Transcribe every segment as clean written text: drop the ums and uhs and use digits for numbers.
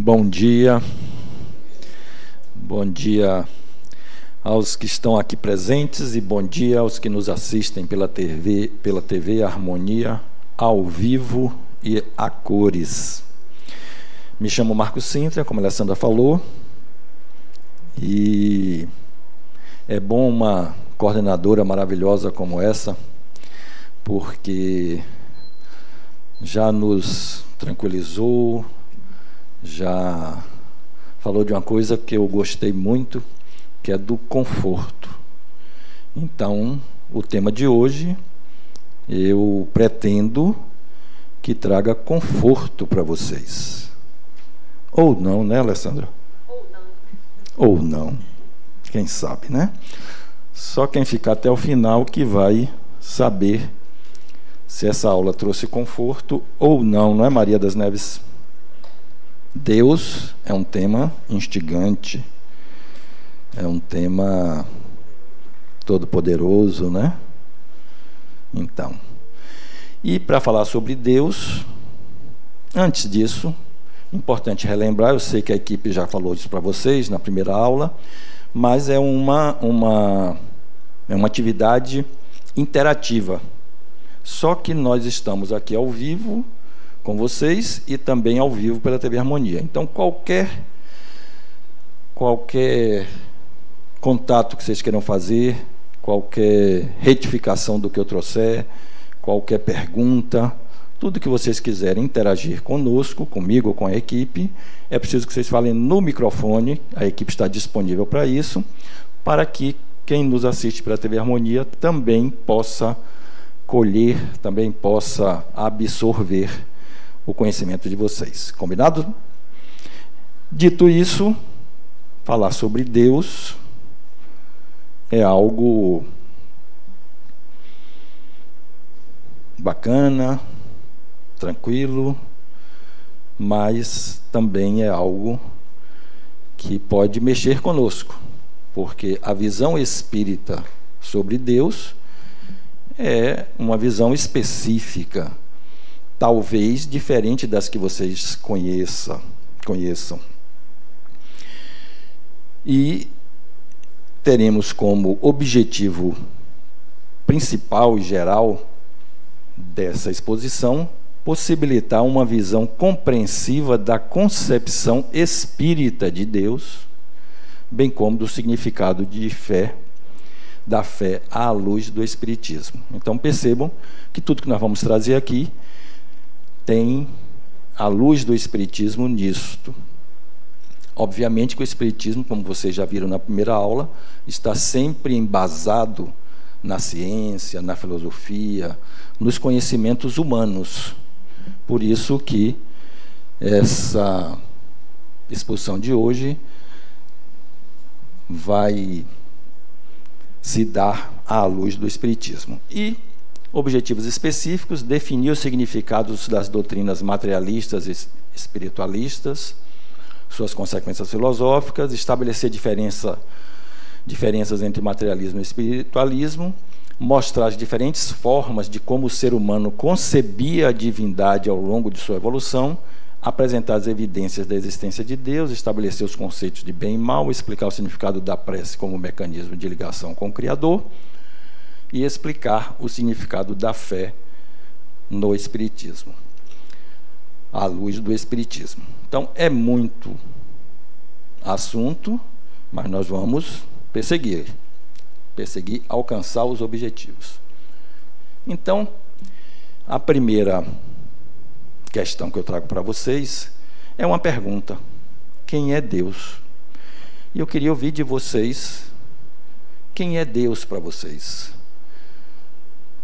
Bom dia aos que estão aqui presentes e bom dia aos que nos assistem pela TV Harmonia, ao vivo e a cores. Me chamo Marcos Sintra, como a Alessandra falou, e é bom uma coordenadora maravilhosa como essa, porque já nos tranquilizou, já falou de uma coisa que eu gostei muito, que é do conforto. Então, o tema de hoje, eu pretendo que traga conforto para vocês. Ou não, né, Alessandra? Ou não. Ou não. Quem sabe, né? Só quem ficar até o final que vai saber se essa aula trouxe conforto ou não, não é, Maria das Neves? Deus é um tema instigante, é um tema todo-poderoso, né? Então, e para falar sobre Deus, antes disso, importante relembrar, eu sei que a equipe já falou isso para vocês na primeira aula, mas é uma atividade interativa. Só que nós estamos aqui ao vivo com vocês e também ao vivo pela TV Harmonia. Então, qualquer contato que vocês queiram fazer, qualquer retificação do que eu trouxer, qualquer pergunta, tudo que vocês quiserem interagir conosco, comigo ou com a equipe, é preciso que vocês falem no microfone, a equipe está disponível para isso, para que quem nos assiste pela TV Harmonia também possa colher, também possa absorver o conhecimento de vocês. Combinado? Dito isso, falar sobre Deus é algo bacana, tranquilo, mas também é algo que pode mexer conosco, porque a visão espírita sobre Deus é uma visão específica, talvez diferente das que vocês conheçam. E teremos como objetivo principal e geral dessa exposição possibilitar uma visão compreensiva da concepção espírita de Deus, bem como do significado de fé, da fé à luz do Espiritismo. Então percebam que tudo que nós vamos trazer aqui tem a luz do Espiritismo nisto. Obviamente que o Espiritismo, como vocês já viram na primeira aula, está sempre embasado na ciência, na filosofia, nos conhecimentos humanos. Por isso que essa exposição de hoje vai se dar à luz do Espiritismo. E objetivos específicos: definir os significados das doutrinas materialistas e espiritualistas, suas consequências filosóficas, estabelecer diferenças entre materialismo e espiritualismo, mostrar as diferentes formas de como o ser humano concebia a divindade ao longo de sua evolução, apresentar as evidências da existência de Deus, estabelecer os conceitos de bem e mal, explicar o significado da prece como mecanismo de ligação com o Criador e explicar o significado da fé no Espiritismo, à luz do Espiritismo. Então, é muito assunto, mas nós vamos perseguir alcançar os objetivos. Então, a primeira questão que eu trago para vocês é uma pergunta: quem é Deus? E eu queria ouvir de vocês, quem é Deus para vocês?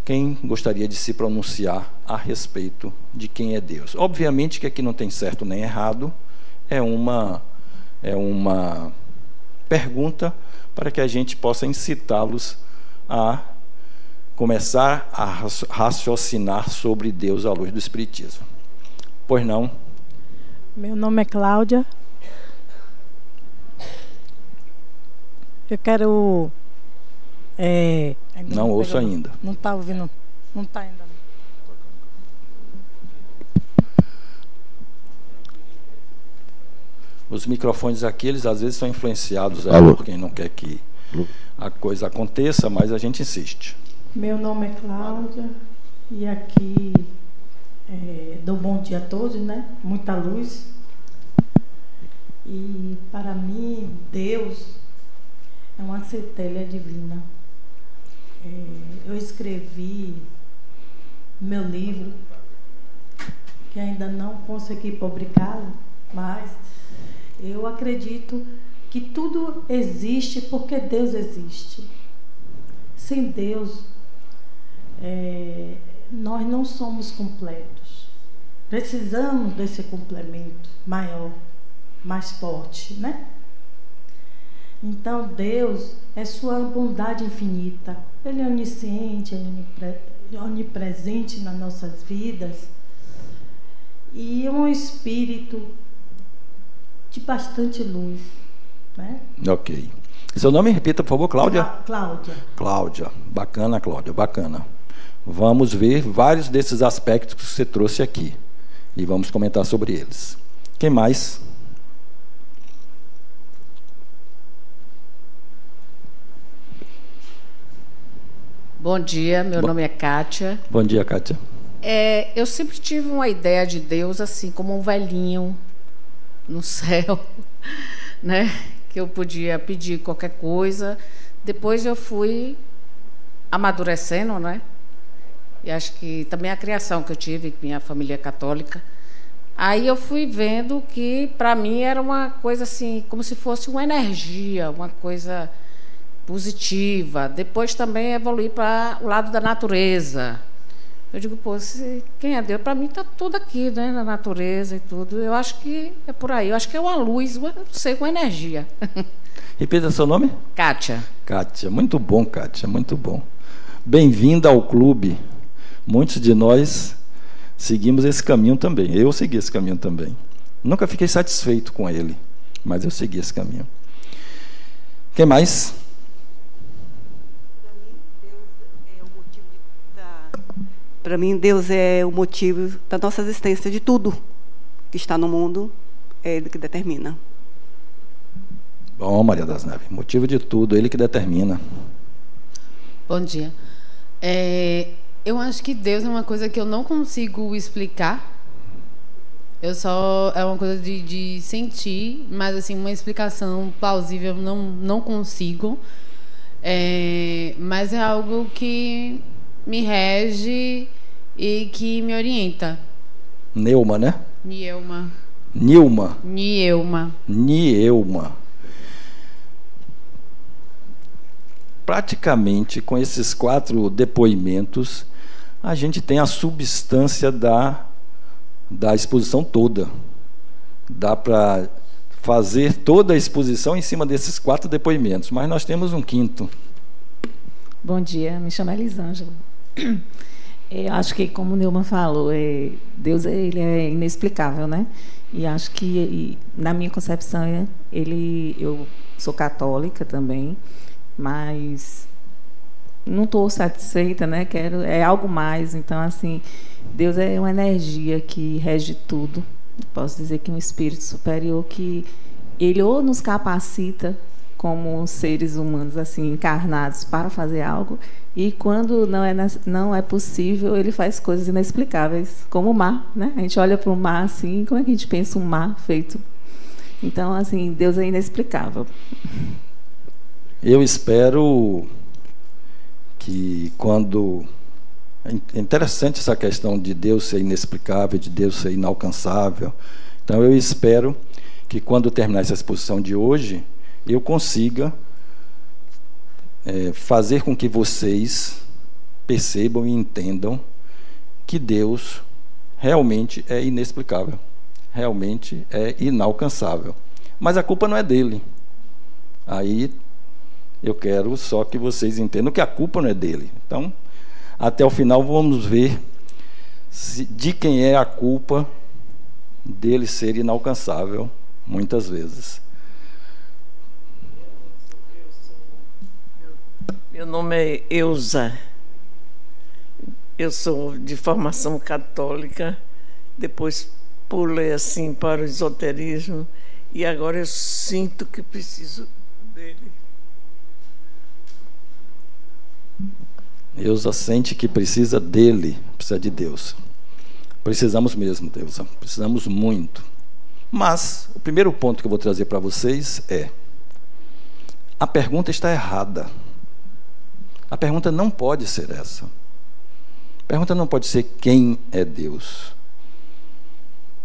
Quem gostaria de se pronunciar a respeito de quem é Deus? Obviamente que aqui não tem certo nem errado, é uma pergunta para que a gente possa incitá-los a começar a raciocinar sobre Deus à luz do Espiritismo. Pois não? Meu nome é Cláudia. Eu quero... não ouço ainda. Não está ouvindo? Não está ainda. Os microfones aqui, eles às vezes são influenciados por quem não quer que a coisa aconteça, mas a gente insiste. Meu nome é Cláudia e aqui dou bom dia a todos, né? Muita luz. E para mim, Deus é uma centelha divina. Eu escrevi meu livro, que ainda não consegui publicá-lo, mas eu acredito que tudo existe porque Deus existe. Sem Deus, nós não somos completos. Precisamos desse complemento maior, mais forte, né? Então, Deus é sua bondade infinita. Ele é onisciente, ele é onipresente nas nossas vidas. E é um espírito de bastante luz, né? Ok. Seu nome, repita, por favor, Cláudia? Cláudia. Cláudia. Bacana, Cláudia, bacana. Vamos ver vários desses aspectos que você trouxe aqui. E vamos comentar sobre eles. Quem mais? Bom dia, meu nome é Kátia. Bom dia, Kátia. Eu sempre tive uma ideia de Deus assim, como um velhinho no céu, né? Que eu podia pedir qualquer coisa. Depois eu fui amadurecendo, né? E acho que também a criação que eu tive, minha família é católica. Aí eu fui vendo que, para mim, era uma coisa assim, como se fosse uma energia, uma coisa positiva. Depois também evoluí para o lado da natureza. Eu digo, pô, quem é Deus? Para mim está tudo aqui, né, na natureza e tudo. Eu acho que é por aí. Eu acho que é uma luz, eu não sei, uma energia. Repita seu nome? Kátia. Kátia. Muito bom, Kátia, muito bom. Bem-vinda ao clube. Muitos de nós seguimos esse caminho também. Eu segui esse caminho também. Nunca fiquei satisfeito com ele, mas eu segui esse caminho. Quem mais? Para mim, Deus é o motivo da nossa existência, de tudo que está no mundo, é Ele que determina. Bom, Maria das Neves, motivo de tudo, Ele que determina. Bom dia. Eu acho que Deus é uma coisa que eu não consigo explicar. É uma coisa de sentir, mas assim, uma explicação plausível não consigo. Mas é algo que me rege e que me orienta. Neuma, né? Nilma. Praticamente, com esses 4 depoimentos, a gente tem a substância da exposição toda. Dá para fazer toda a exposição em cima desses 4 depoimentos, mas nós temos um 5º. Bom dia, me chamo Elisângela. Eu acho que, como o Nilma falou, Deus ele é inexplicável, né? E acho que, na minha concepção, eu sou católica também, mas não estou satisfeita, né? É algo mais. Então, assim, Deus é uma energia que rege tudo. Posso dizer que um espírito superior que ele ou nos capacita como seres humanos assim encarnados para fazer algo, e quando não é possível, ele faz coisas inexplicáveis, como o mar, né? A gente olha para o mar assim, como é que a gente pensa um mar feito? Então, assim, Deus é inexplicável. Eu espero que quando... É interessante essa questão de Deus ser inexplicável, de Deus ser inalcançável. Então, eu espero que quando terminar essa exposição de hoje, eu consiga fazer com que vocês percebam e entendam que Deus realmente é inexplicável, realmente é inalcançável. Mas a culpa não é dele. Aí eu quero só que vocês entendam que a culpa não é dele. Então, até o final, vamos ver de quem é a culpa dele ser inalcançável, muitas vezes. Meu nome é Eusa. Eu sou de formação católica, depois pulei assim para o esoterismo E agora eu sinto que preciso dele. Eusa sente que precisa dele, precisa de Deus. Precisamos mesmo, Eusa, precisamos muito. Mas o primeiro ponto que eu vou trazer para vocês é: a pergunta está errada. A pergunta não pode ser essa. A pergunta não pode ser quem é Deus.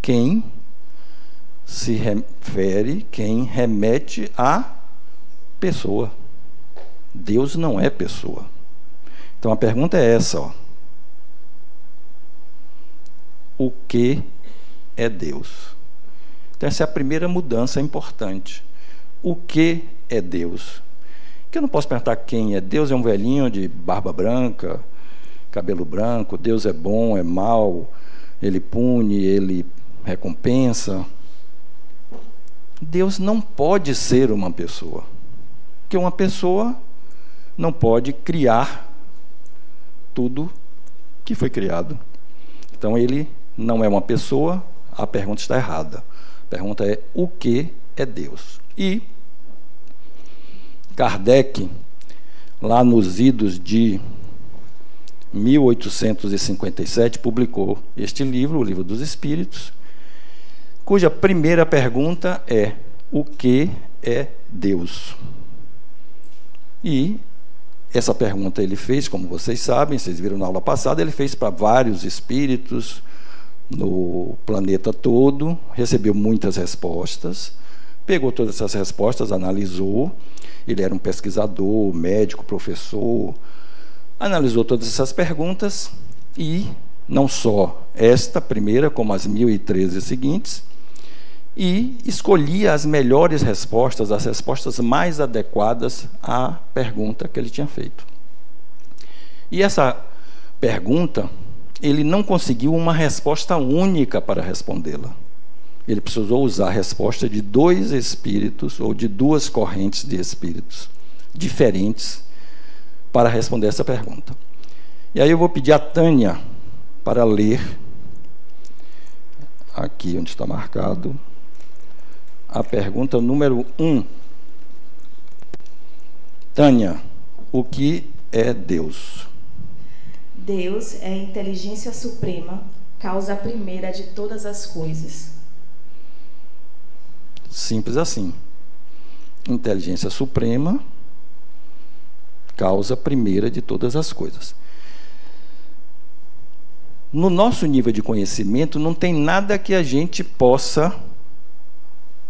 Quem se refere, quem remete à pessoa. Deus não é pessoa. Então a pergunta é essa, ó. O que é Deus? Então essa é a primeira mudança importante. O que é Deus? Que eu não posso perguntar quem é. Deus é um velhinho de barba branca, cabelo branco. Deus é bom, é mau, ele pune, ele recompensa. Deus não pode ser uma pessoa, porque uma pessoa não pode criar tudo que foi criado. Então ele não é uma pessoa. A pergunta está errada. A pergunta é: o que é Deus? E Kardec, lá nos idos de 1857, publicou este livro, o Livro dos Espíritos, cuja primeira pergunta é: o que é Deus? E essa pergunta ele fez, como vocês sabem, vocês viram na aula passada, ele fez para vários espíritos no planeta todo, recebeu muitas respostas, pegou todas essas respostas, analisou. Ele era um pesquisador, médico, professor, analisou todas essas perguntas e não só esta primeira, como as 1013 seguintes, e escolhia as melhores respostas, as respostas mais adequadas à pergunta que ele tinha feito. E essa pergunta, ele não conseguiu uma resposta única para respondê-la. Ele precisou usar a resposta de 2 espíritos, ou de 2 correntes de espíritos diferentes, para responder essa pergunta. E aí eu vou pedir a Tânia para ler, aqui onde está marcado, a pergunta número 1. Tânia, o que é Deus? Deus é a inteligência suprema, causa primeira de todas as coisas. Simples assim. Inteligência suprema, causa primeira de todas as coisas. No nosso nível de conhecimento, não tem nada que a gente possa,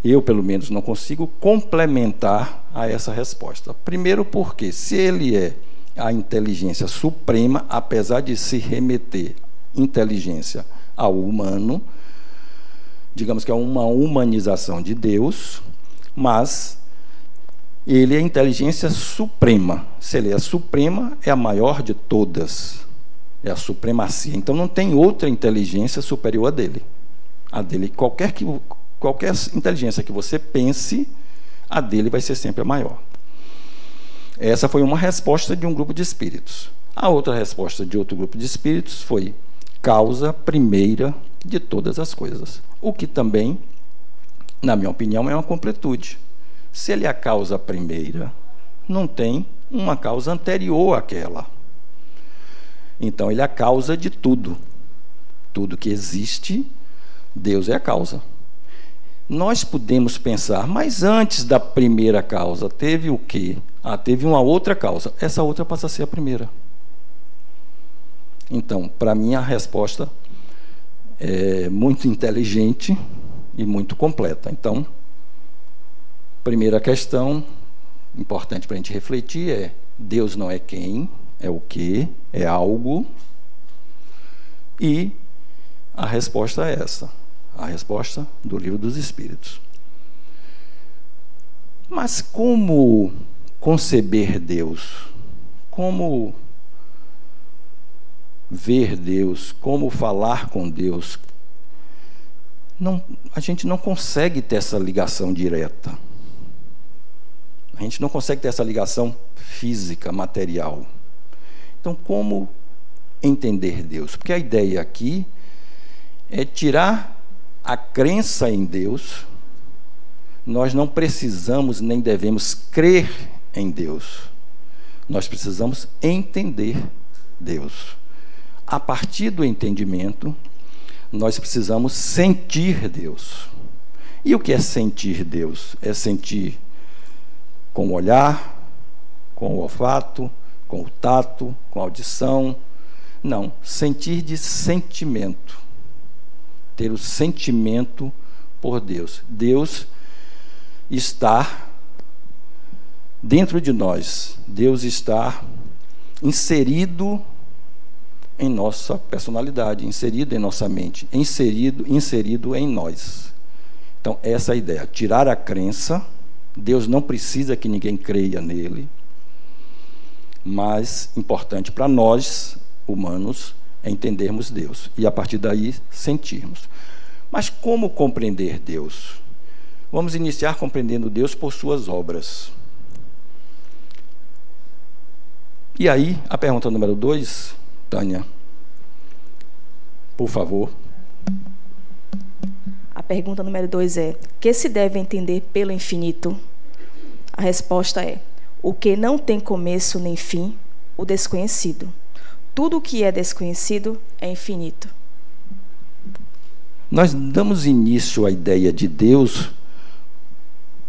eu pelo menos não consigo, complementar a essa resposta. Primeiro porque, se ele é a inteligência suprema, apesar de se remeter inteligência ao humano, digamos que é uma humanização de Deus, mas ele é a inteligência suprema. Se ele é a suprema, é a maior de todas. É a supremacia. Então não tem outra inteligência superior a dele. A dele, qualquer inteligência que você pense, a dele vai ser sempre a maior. Essa foi uma resposta de um grupo de espíritos. A outra resposta de outro grupo de espíritos foi causa primeira de todas as coisas. O que também, na minha opinião, é uma completude. Se ele é a causa primeira, não tem uma causa anterior àquela. Então, ele é a causa de tudo. Tudo que existe, Deus é a causa. Nós podemos pensar, mas antes da primeira causa, teve o quê? Teve uma outra causa. Essa outra passa a ser a primeira. Então, para mim, a resposta é muito inteligente e muito completa. Então, primeira questão importante para a gente refletir é: Deus não é quem, é o que, é algo. E a resposta é essa, a resposta do Livro dos Espíritos. Mas como conceber Deus? Como ver Deus? Como falar com Deus? Não, a gente não consegue ter essa ligação direta. A gente não consegue ter essa ligação física, material. Então, como entender Deus? Porque a ideia aqui é tirar a crença em Deus nós não precisamos nem devemos crer em Deus. Nós precisamos entender Deus. A partir do entendimento, nós precisamos sentir Deus. E o que é sentir Deus? É sentir com o olhar, com o olfato, com o tato, com a audição. Não, sentir de sentimento. Ter o sentimento por Deus. Deus está dentro de nós. Deus está inserido em nossa personalidade, inserido em nossa mente, inserido em nós. Então, essa é a ideia. Tirar a crença. Deus não precisa que ninguém creia nele. Mas, importante para nós, humanos, é entendermos Deus. E, a partir daí, sentirmos. Mas como compreender Deus? Vamos iniciar compreendendo Deus por suas obras. E aí, a pergunta número 2, Tânia, por favor. A pergunta número 2 é: que se deve entender pelo infinito? A resposta é: o que não tem começo nem fim, o desconhecido. Tudo o que é desconhecido é infinito. Nós damos início à ideia de Deus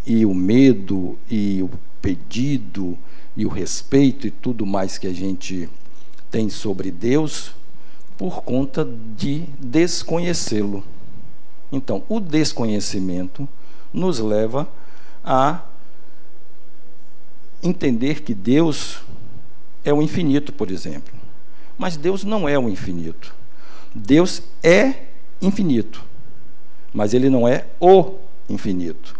e o medo e o pedido e o respeito e tudo mais que a gente tem sobre Deus por conta de desconhecê-lo. Então, o desconhecimento nos leva a entender que Deus é o infinito, por exemplo. Mas Deus não é o infinito. Deus é infinito, mas ele não é o infinito,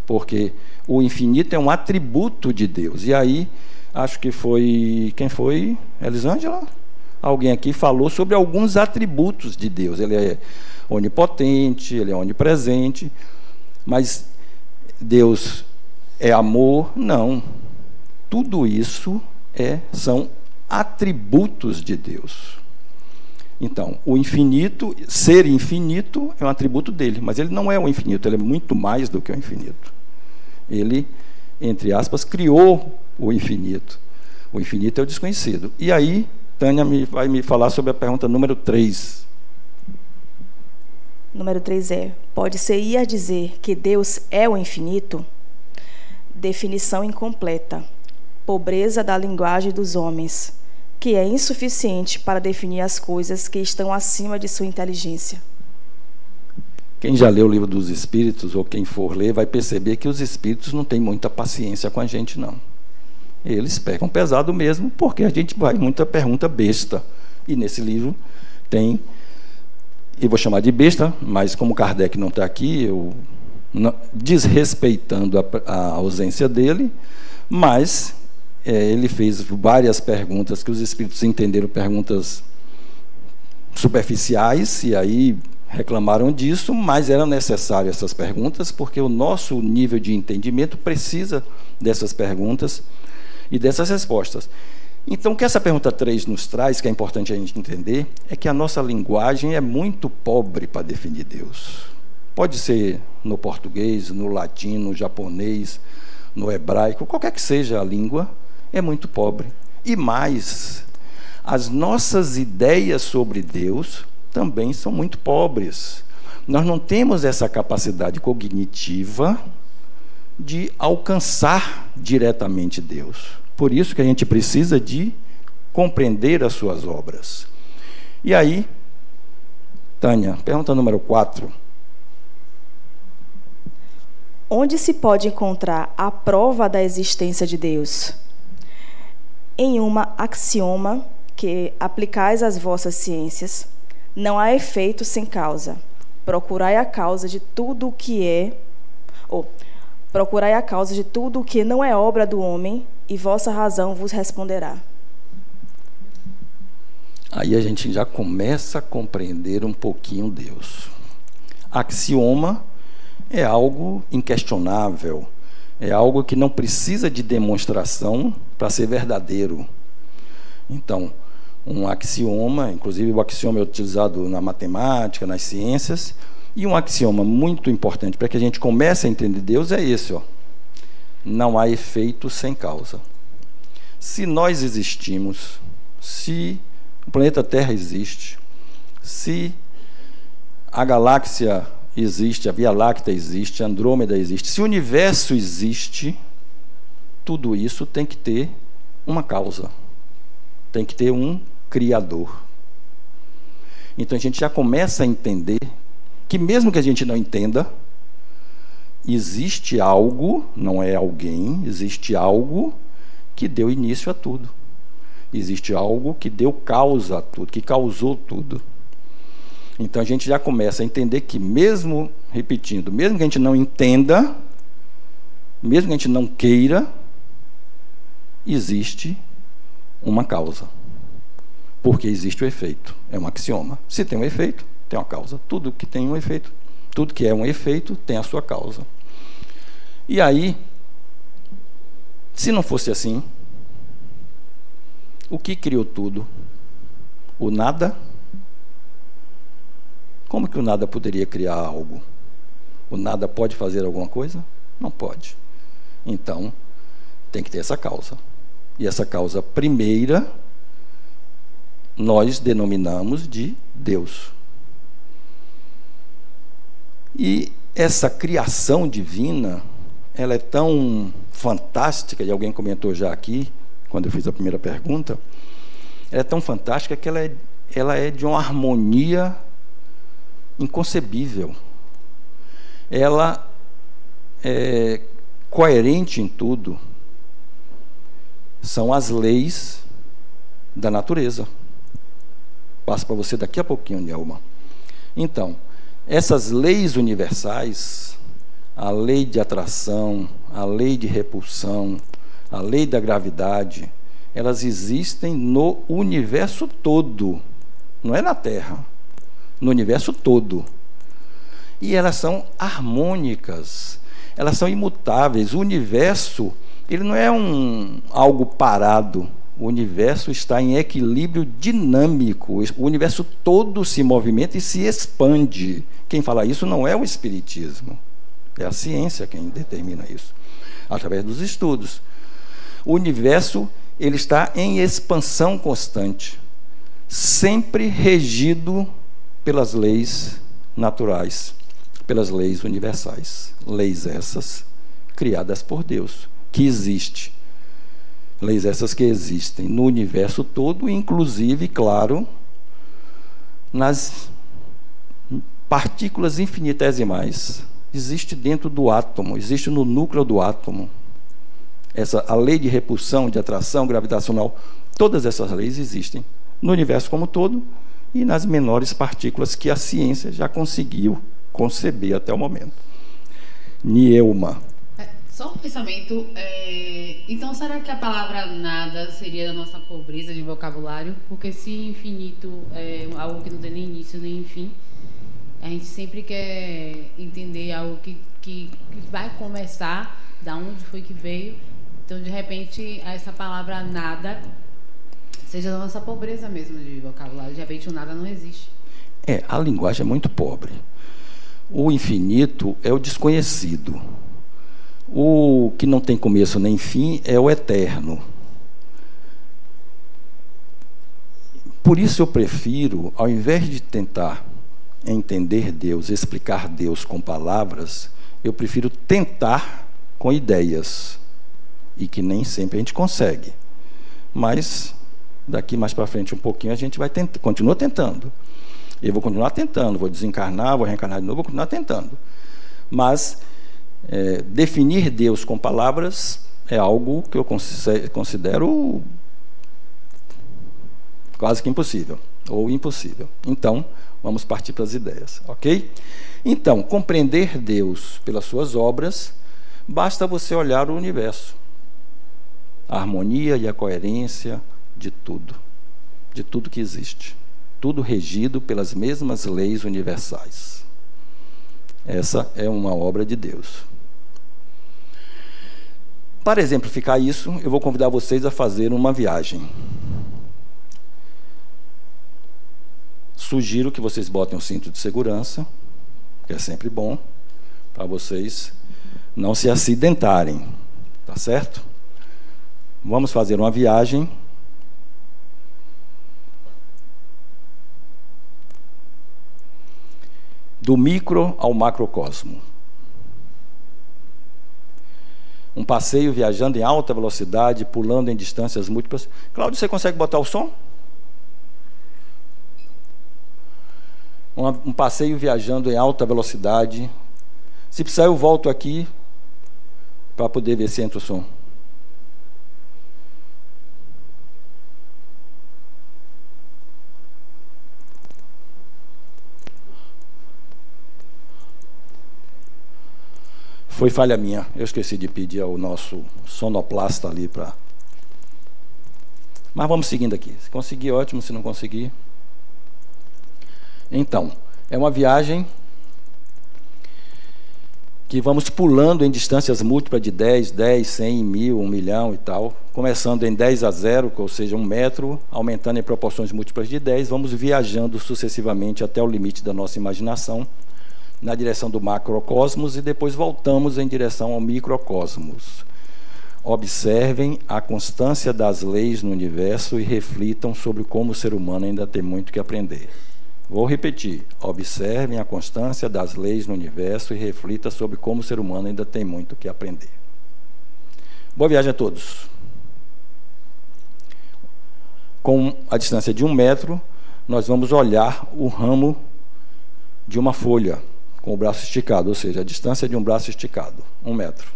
porque o infinito é um atributo de Deus. E aí, acho que foi... Quem foi? Elisângela? Alguém aqui falou sobre alguns atributos de Deus. Ele é onipotente, ele é onipresente, mas Deus é amor? Não. Tudo isso são atributos de Deus. Então, o infinito, ser infinito, é um atributo dele, mas ele não é o infinito, ele é muito mais do que o infinito. Ele, entre aspas, criou o infinito. O infinito é o desconhecido. E aí, Tânia vai me falar sobre a pergunta número 3. Número 3 é: pode-se ir a dizer que Deus é o infinito? Definição incompleta. Pobreza da linguagem dos homens, que é insuficiente para definir as coisas que estão acima de sua inteligência. Quem já leu o livro dos Espíritos, ou quem for ler, vai perceber que os Espíritos não têm muita paciência com a gente, não. Eles pegam pesado mesmo, porque a gente vai muita pergunta besta. E nesse livro tem, e vou chamar de besta, mas como Kardec não está aqui, eu desrespeitando a ausência dele, mas ele fez várias perguntas que os Espíritos entenderam perguntas superficiais, e aí reclamaram disso, mas eram necessárias essas perguntas, porque o nosso nível de entendimento precisa dessas perguntas e dessas respostas. Então, o que essa pergunta 3 nos traz, que é importante a gente entender, é que a nossa linguagem é muito pobre para definir Deus. Pode ser no português, no latim, no japonês, no hebraico, qualquer que seja a língua, é muito pobre. E mais, as nossas ideias sobre Deus também são muito pobres. Nós não temos essa capacidade cognitiva de alcançar diretamente Deus. Por isso que a gente precisa de compreender as suas obras. E aí, Tânia, pergunta número 4. Onde se pode encontrar a prova da existência de Deus? Em uma axioma que aplicais às vossas ciências, não há efeito sem causa. Procurai a causa de tudo o que é, procurai a causa de tudo o que não é obra do homem, e vossa razão vos responderá. Aí a gente já começa a compreender um pouquinho Deus. Axioma é algo inquestionável, é algo que não precisa de demonstração para ser verdadeiro. Então, um axioma, inclusive o axioma é utilizado na matemática, nas ciências, E um axioma muito importante para que a gente comece a entender Deus é esse, ó. Não há efeito sem causa. Se nós existimos, se o planeta Terra existe, se a galáxia existe, a Via Láctea existe, a Andrômeda existe, se o universo existe, tudo isso tem que ter uma causa, tem que ter um Criador. Então a gente já começa a entender que mesmo que a gente não entenda, existe algo, não é alguém, existe algo que deu início a tudo. Existe algo que deu causa a tudo, que causou tudo. Então a gente já começa a entender que mesmo, repetindo, mesmo que a gente não entenda, mesmo que a gente não queira, existe uma causa. Porque existe o efeito. É um axioma. Se tem um efeito, tem uma causa. Tudo que tem um efeito, tudo que é um efeito, tem a sua causa. E aí, se não fosse assim, o que criou tudo? O nada? Como que o nada poderia criar algo? O nada pode fazer alguma coisa? Não pode. Então, tem que ter essa causa. E essa causa primeira, nós denominamos de Deus. E essa criação divina, ela é tão fantástica, e alguém comentou já aqui, quando eu fiz a primeira pergunta, ela é tão fantástica que ela é de uma harmonia inconcebível. Ela é coerente em tudo. São as leis da natureza. Passo para você daqui a pouquinho, Nelma. Então, essas leis universais, a lei de atração, a lei de repulsão, a lei da gravidade, elas existem no universo todo, não é na Terra, no universo todo. E elas são harmônicas, elas são imutáveis. O universo, ele não é algo parado. O universo está em equilíbrio dinâmico. O universo todo se movimenta e se expande. Quem fala isso não é o espiritismo, é a ciência quem determina isso, através dos estudos. O universo, ele está em expansão constante, sempre regido pelas leis naturais, pelas leis universais. Leis essas criadas por Deus, que existe. Leis essas que existem no universo todo, inclusive, claro, nas partículas infinitesimais. Existe dentro do átomo, existe no núcleo do átomo. A lei de repulsão, de atração gravitacional, todas essas leis existem no universo como todo e nas menores partículas que a ciência já conseguiu conceber até o momento. Nelma. Só um pensamento. Então, será que a palavra nada seria da nossa pobreza de vocabulário? Porque se infinito é algo que não tem nem início nem fim, a gente sempre quer entender algo que vai começar, da onde foi que veio. Então, de repente, essa palavra nada seja da nossa pobreza mesmo de vocabulário. De repente, o nada não existe. A linguagem é muito pobre. O infinito é o desconhecido. O que não tem começo nem fim é o eterno. Por isso eu prefiro, ao invés de tentar entender Deus, explicar Deus com palavras, eu prefiro tentar com ideias. E que nem sempre a gente consegue. Mas, daqui mais para frente um pouquinho, a gente vai continua tentando. Eu vou continuar tentando, vou desencarnar, vou reencarnar de novo, vou continuar tentando. Mas definir Deus com palavras é algo que eu considero quase que impossível, ou impossível. Então, vamos partir para as ideias, ok? Então, compreender Deus pelas suas obras, basta você olhar o universo. A harmonia e a coerência de tudo que existe. Tudo regido pelas mesmas leis universais. Essa é uma obra de Deus. Para exemplificar isso, eu vou convidar vocês a fazer uma viagem. Sugiro que vocês botem um cinto de segurança, que é sempre bom para vocês não se acidentarem, tá certo? Vamos fazer uma viagem do micro ao macrocosmo. Um passeio viajando em alta velocidade, pulando em distâncias múltiplas. Cláudio, você consegue botar o som? Um passeio viajando em alta velocidade. Se precisar, eu volto aqui para poder ver se entra o som. Foi falha minha. Eu esqueci de pedir ao nosso sonoplasta ali para... Mas vamos seguindo aqui. Se conseguir, ótimo. Se não conseguir... Então, é uma viagem que vamos pulando em distâncias múltiplas de 10, 100, 1000, 1 milhão e tal, começando em 10 a 0, ou seja, 1 metro, aumentando em proporções múltiplas de 10, vamos viajando sucessivamente até o limite da nossa imaginação, na direção do macrocosmos, e depois voltamos em direção ao microcosmos. Observem a constância das leis no universo e reflitam sobre como o ser humano ainda tem muito que aprender. Vou repetir. Observem a constância das leis no universo e reflita sobre como o ser humano ainda tem muito que aprender. Boa viagem a todos. Com a distância de 1 metro, nós vamos olhar o ramo de uma folha com o braço esticado, ou seja, a distância de um braço esticado, 1 metro.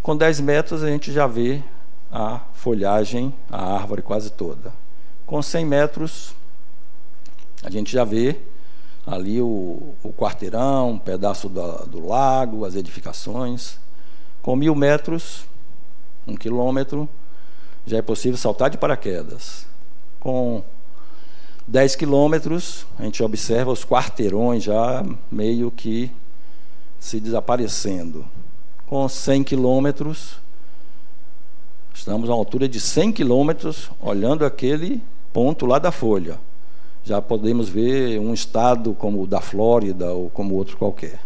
Com 10 metros, a gente já vê a folhagem, a árvore quase toda. Com 100 metros... a gente já vê ali o quarteirão, um pedaço do lago, as edificações. Com 1000 metros, 1 quilômetro, já é possível saltar de paraquedas. Com 10 quilômetros, a gente observa os quarteirões já meio que se desaparecendo. Com 100 quilômetros, estamos a uma altura de 100 quilômetros, olhando aquele ponto lá da folha. Já podemos ver um estado como o da Flórida ou como outro qualquer.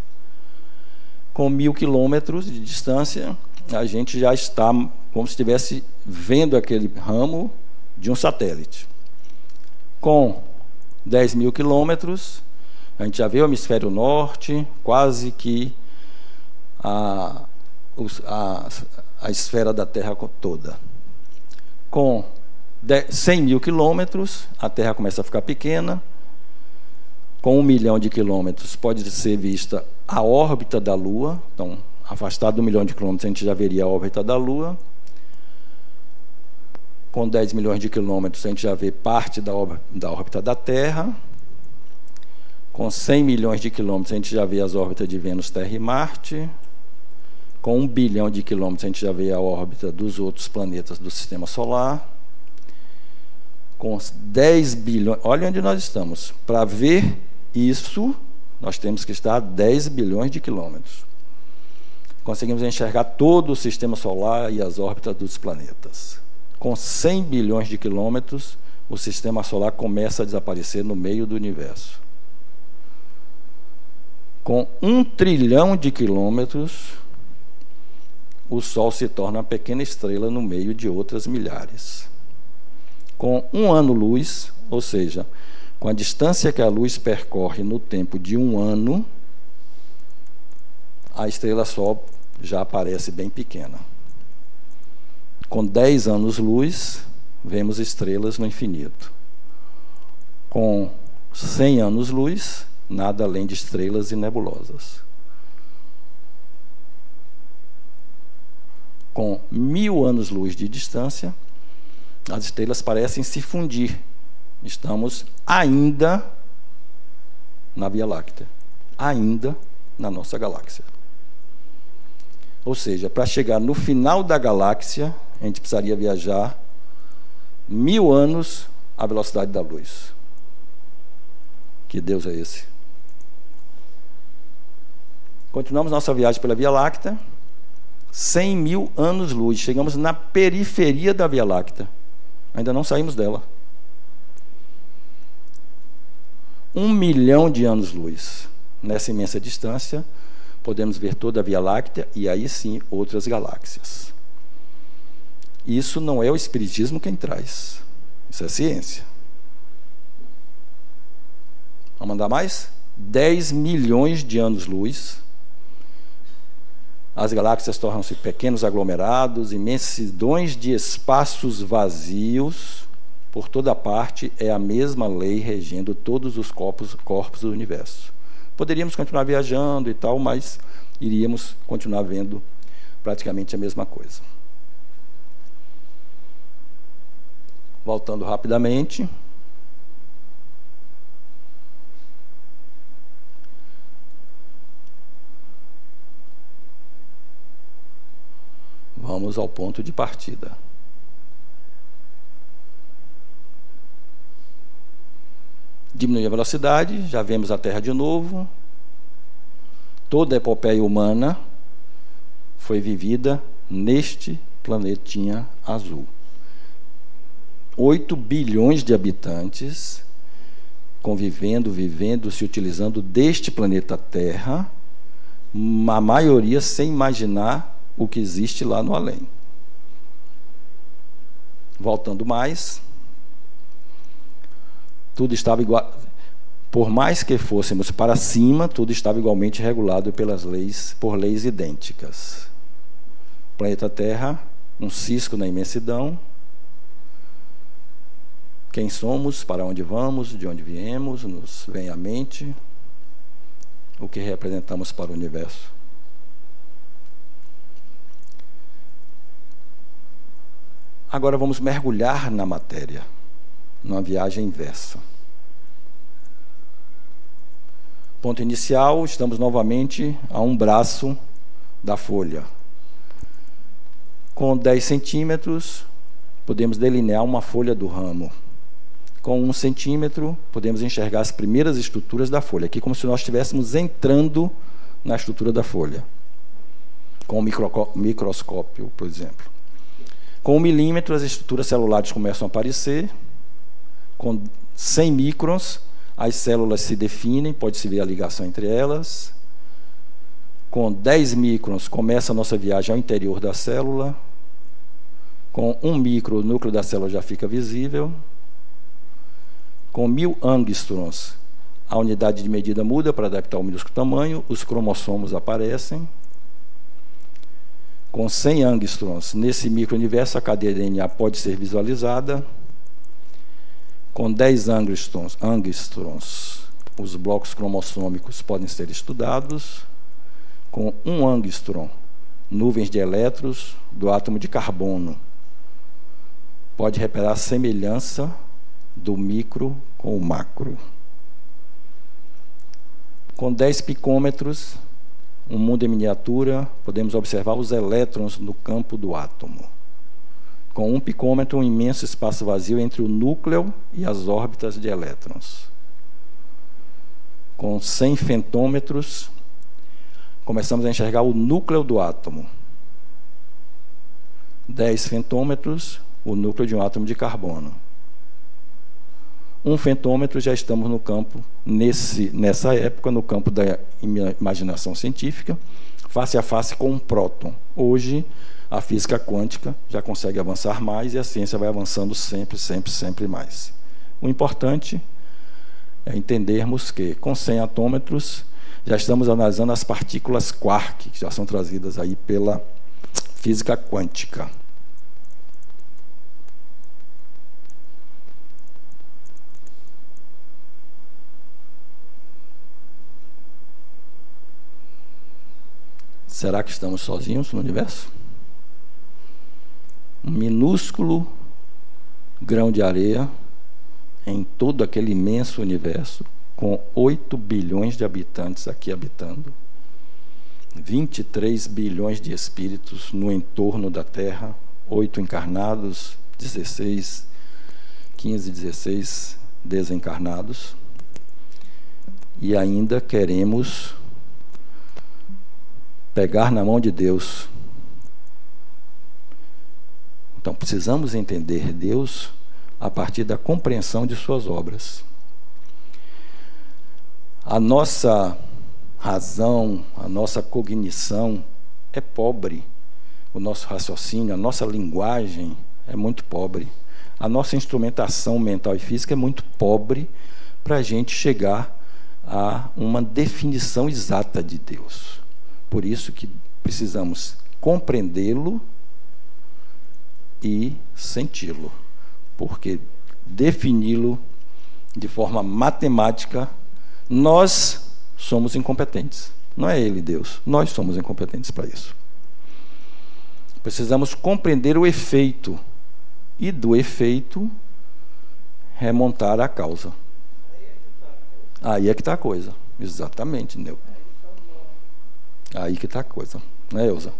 Com 1000 quilômetros de distância, a gente já está como se estivesse vendo aquele ramo de um satélite. Com 10.000 quilômetros, a gente já vê o hemisfério norte, quase que a esfera da Terra toda. Com 100.000 quilômetros, a Terra começa a ficar pequena. Com 1 milhão de quilômetros, pode ser vista a órbita da Lua. Então, afastado de 1 milhão de quilômetros, a gente já veria a órbita da Lua. Com 10 milhões de quilômetros, a gente já vê parte da órbita da Terra. Com 100 milhões de quilômetros, a gente já vê as órbitas de Vênus, Terra e Marte. Com 1 bilhão de quilômetros, a gente já vê a órbita dos outros planetas do Sistema Solar. Com 10 bilhões... Olha onde nós estamos. Para ver isso, nós temos que estar a 10 bilhões de quilômetros. Conseguimos enxergar todo o Sistema Solar e as órbitas dos planetas. Com 100 bilhões de quilômetros, o Sistema Solar começa a desaparecer no meio do universo. Com 1 trilhão de quilômetros, o Sol se torna uma pequena estrela no meio de outras milhares. Com 1 ano-luz, ou seja, com a distância que a luz percorre no tempo de 1 ano, a estrela Sol já aparece bem pequena. Com 10 anos-luz, vemos estrelas no infinito. Com 100 anos-luz, nada além de estrelas e nebulosas. Com 1000 anos-luz de distância, as estrelas parecem se fundir. Estamos ainda na Via Láctea, ainda na nossa galáxia. Ou seja, para chegar no final da galáxia, a gente precisaria viajar 1000 anos à velocidade da luz. Que Deus é esse? Continuamos nossa viagem pela Via Láctea. 100.000 anos-luz. Chegamos na periferia da Via Láctea. Ainda não saímos dela. 1 milhão de anos-luz. nessa imensa distância, podemos ver toda a Via Láctea e aí sim outras galáxias. Isso não é o Espiritismo quem traz, isso é ciência. Vamos andar mais? 10 milhões de anos-luz. As galáxias tornam-se pequenos aglomerados, imensidões de espaços vazios. Por toda parte é a mesma lei regendo todos os corpos do universo. Poderíamos continuar viajando e tal, mas iríamos continuar vendo praticamente a mesma coisa. Voltando rapidamente. Vamos ao ponto de partida. Diminuir a velocidade, já vemos a Terra de novo. Toda a epopeia humana foi vivida neste planetinha azul. 8 bilhões de habitantes convivendo, vivendo, se utilizando deste planeta Terra, a maioria sem imaginar o que existe lá no além. Voltando mais, tudo estava igual, por mais que fôssemos para cima, tudo estava igualmente regulado por leis idênticas. Planeta Terra, um cisco na imensidão. Quem somos, para onde vamos, de onde viemos, nos vem à mente, o que representamos para o universo. Agora vamos mergulhar na matéria, numa viagem inversa. Ponto inicial, estamos novamente a um braço da folha. Com 10 centímetros, podemos delinear uma folha do ramo. Com 1 centímetro, podemos enxergar as primeiras estruturas da folha, aqui como se nós estivéssemos entrando na estrutura da folha, com o microscópio, por exemplo. Com 1 milímetro, as estruturas celulares começam a aparecer. Com 100 microns, as células se definem, pode-se ver a ligação entre elas. Com 10 microns, começa a nossa viagem ao interior da célula. Com 1 micro, o núcleo da célula já fica visível. Com 1000 angstroms, a unidade de medida muda para adaptar ao minúsculo tamanho, os cromossomos aparecem. Com 100 angstroms, nesse micro-universo, a cadeia DNA pode ser visualizada. Com 10 angstroms, os blocos cromossômicos podem ser estudados. Com 1 angstrom, nuvens de elétrons do átomo de carbono. Pode reparar a semelhança do micro com o macro. Com 10 picômetros, um mundo em miniatura, podemos observar os elétrons no campo do átomo. Com 1 picômetro, um imenso espaço vazio entre o núcleo e as órbitas de elétrons. Com 100 fentômetros, começamos a enxergar o núcleo do átomo. 10 fentômetros, o núcleo de um átomo de carbono. 1 fentômetro, já estamos no campo, nessa época, no campo da imaginação científica, face a face com um próton. Hoje, a física quântica já consegue avançar mais e a ciência vai avançando sempre, sempre, sempre mais. O importante é entendermos que, com 100 atômetros, já estamos analisando as partículas quark, que já são trazidas aí pela física quântica. Será que estamos sozinhos no universo? Um minúsculo grão de areia em todo aquele imenso universo, com 8 bilhões de habitantes aqui habitando, 23 bilhões de espíritos no entorno da Terra, 8 encarnados, 16 desencarnados, e ainda queremos pegar na mão de Deus. Então, precisamos entender Deus a partir da compreensão de suas obras. A nossa razão, a nossa cognição é pobre. O nosso raciocínio, a nossa linguagem é muito pobre. A nossa instrumentação mental e física é muito pobre para a gente chegar a uma definição exata de Deus. Por isso que precisamos compreendê-lo e senti-lo, porque defini-lo de forma matemática, nós somos incompetentes. Não é ele, Deus. Nós somos incompetentes para isso. Precisamos compreender o efeito e do efeito remontar à causa. Aí é que está a coisa. Exatamente, Neu. Aí que está a coisa. Não é, Elza?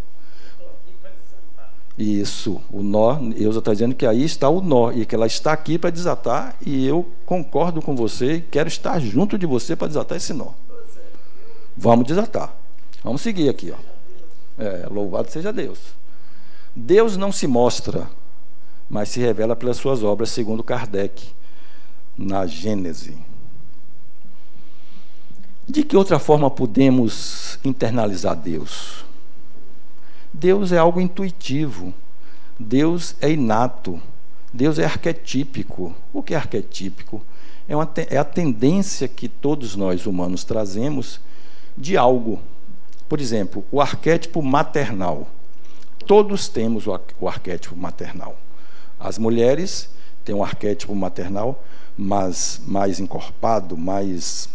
Isso, o nó, Elza está dizendo que aí está o nó, e que ela está aqui para desatar, e eu concordo com você e quero estar junto de você para desatar esse nó. Vamos desatar. Vamos seguir aqui, ó. Louvado seja Deus. Deus não se mostra, mas se revela pelas suas obras, segundo Kardec, na Gênese. De que outra forma podemos internalizar Deus? Deus é algo intuitivo, Deus é inato, Deus é arquetípico. O que é arquetípico? É a tendência que todos nós humanos trazemos de algo. Por exemplo, o arquétipo maternal. Todos temos o arquétipo maternal. As mulheres têm um arquétipo maternal, mas mais encorpado, mais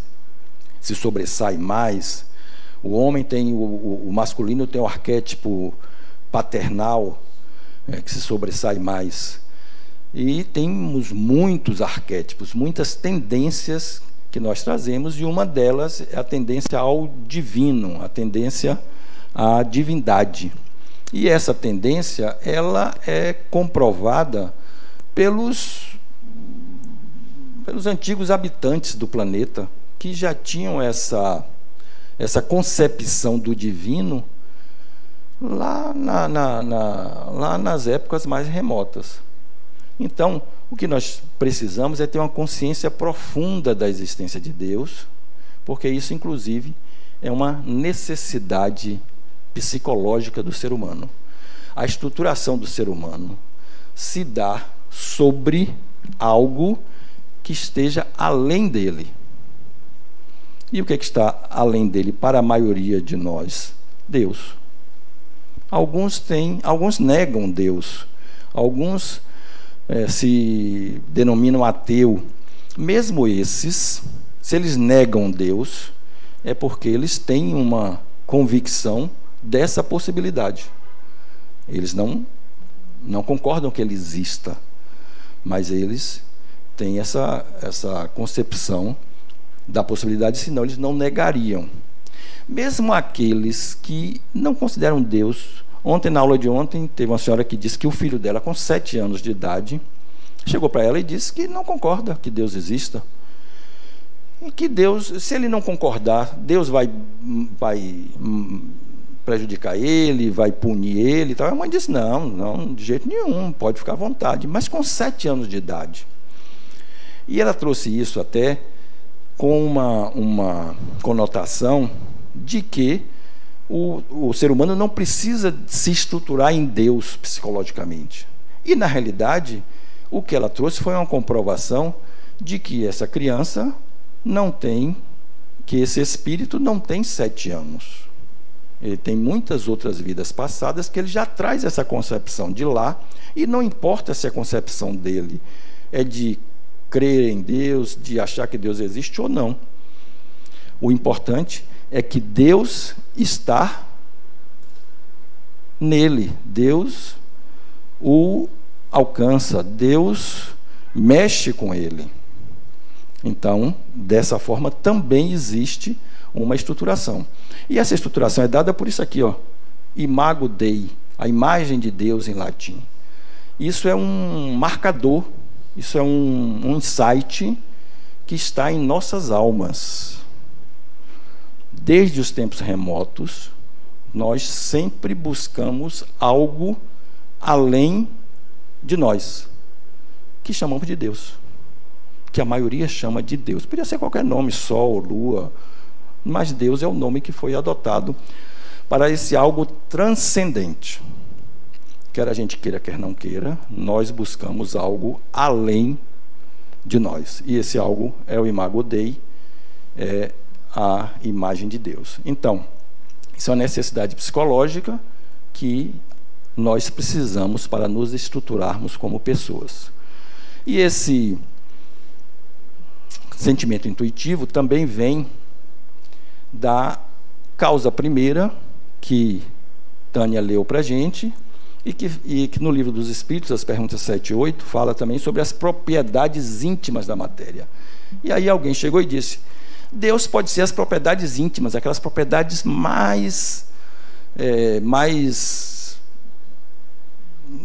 se sobressai mais. O homem tem, o masculino tem o arquétipo paternal, que se sobressai mais. E temos muitos arquétipos, muitas tendências que nós trazemos, e uma delas é a tendência ao divino, a tendência à divindade. E essa tendência, ela é comprovada pelos antigos habitantes do planeta, que já tinham essa concepção do divino lá nas épocas mais remotas. Então, o que nós precisamos é ter uma consciência profunda da existência de Deus, porque isso, inclusive, é uma necessidade psicológica do ser humano. A estruturação do ser humano se dá sobre algo que esteja além dele. E o que está além dele para a maioria de nós? Deus. Alguns negam Deus. Alguns se denominam ateu. Mesmo esses, se eles negam Deus, é porque eles têm uma convicção dessa possibilidade. Eles não concordam que ele exista, mas eles têm essa concepção da possibilidade, senão eles não negariam. Mesmo aqueles que não consideram Deus. Ontem, na aula de ontem, teve uma senhora que disse que o filho dela, com 7 anos de idade, chegou para ela e disse que não concorda que Deus exista. E que Deus, se ele não concordar, Deus vai prejudicar ele, vai punir ele e tal. A mãe disse, não, de jeito nenhum, pode ficar à vontade. Mas com 7 anos de idade. E ela trouxe isso até com uma conotação de que o ser humano não precisa se estruturar em Deus psicologicamente. E, na realidade, o que ela trouxe foi uma comprovação de que essa criança que esse espírito não tem 7 anos. Ele tem muitas outras vidas passadas que ele já traz essa concepção de lá, e não importa se a concepção dele é de crer em Deus, de achar que Deus existe ou não. O importante é que Deus está nele. Deus o alcança, Deus mexe com ele. Então, dessa forma, também existe uma estruturação. E essa estruturação é dada por isso aqui, Imago Dei, a imagem de Deus em latim. Isso é um marcador, isso é um insight que está em nossas almas. Desde os tempos remotos, nós sempre buscamos algo além de nós, que chamamos de Deus, que a maioria chama de Deus. Podia ser qualquer nome, sol, lua, mas Deus é o nome que foi adotado para esse algo transcendente. Quer a gente queira, quer não queira, nós buscamos algo além de nós. E esse algo é o Imago Dei, é a imagem de Deus. Então, isso é uma necessidade psicológica que nós precisamos para nos estruturarmos como pessoas. E esse sentimento intuitivo também vem da causa primeira, que Tânia leu para a gente, e que no Livro dos Espíritos, as perguntas 7 e 8, fala também sobre as propriedades íntimas da matéria. E aí alguém chegou e disse, Deus pode ser as propriedades íntimas, aquelas propriedades mais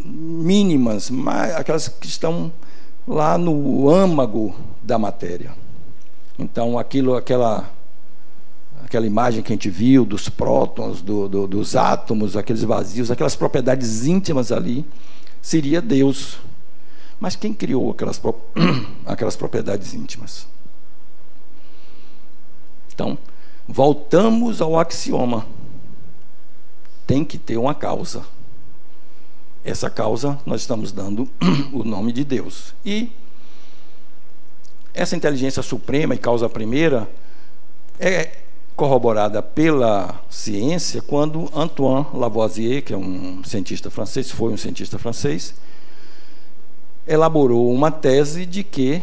mínimas, aquelas que estão lá no âmago da matéria. Então, aquela imagem que a gente viu dos prótons, dos átomos, aqueles vazios, aquelas propriedades íntimas ali, seria Deus. Mas quem criou aquelas propriedades íntimas? Então, voltamos ao axioma. Tem que ter uma causa. Essa causa nós estamos dando o nome de Deus. E essa inteligência suprema e causa primeira é corroborada pela ciência quando Antoine Lavoisier, que é um cientista francês, foi um cientista francês, elaborou uma tese de que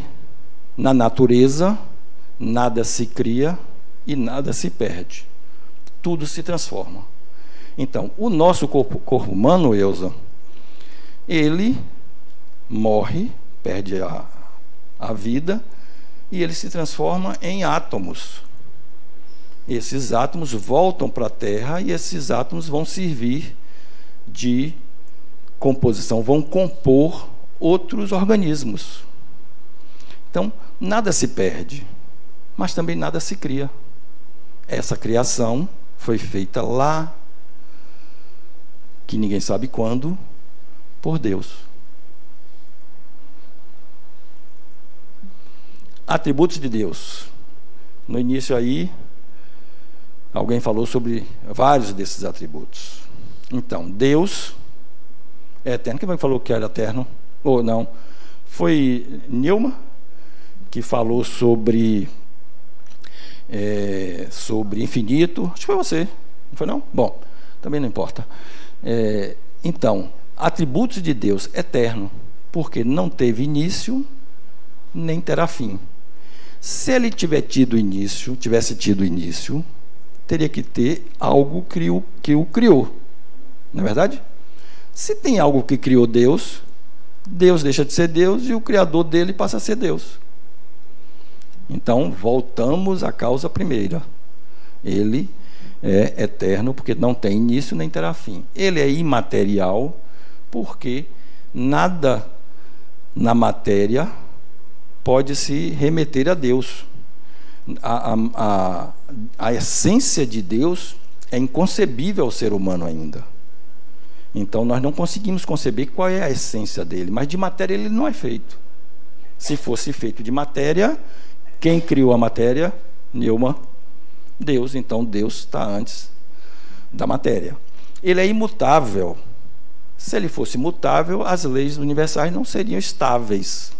na natureza nada se cria e nada se perde. Tudo se transforma. Então, o nosso corpo humano, Elza, ele morre, perde a vida, e ele se transforma em átomos. Esses átomos voltam para a Terra e esses átomos vão servir de composição, vão compor outros organismos. Então, nada se perde, mas também nada se cria. Essa criação foi feita lá, que ninguém sabe quando, por Deus. Atributos de Deus. No início aí, alguém falou sobre vários desses atributos. Então, Deus é eterno. Quem falou que era eterno? Ou não? Foi Newman que falou sobre infinito. Acho que foi você. Não foi não? Bom, também não importa. Então, atributos de Deus eterno, porque não teve início, nem terá fim. Se ele tivesse tido início, teria que ter algo que o criou. Não é verdade? Se tem algo que criou Deus, Deus deixa de ser Deus e o criador dele passa a ser Deus. Então, voltamos à causa primeira. Ele é eterno porque não tem início nem terá fim. Ele é imaterial porque nada na matéria pode se remeter a Deus. A essência de Deus é inconcebível ao ser humano ainda. Então nós não conseguimos conceber qual é a essência dele, mas de matéria ele não é feito. Se fosse feito de matéria, quem criou a matéria? Newman. Deus. Então Deus está antes da matéria. Ele é imutável. Se ele fosse mutável, as leis universais não seriam estáveis.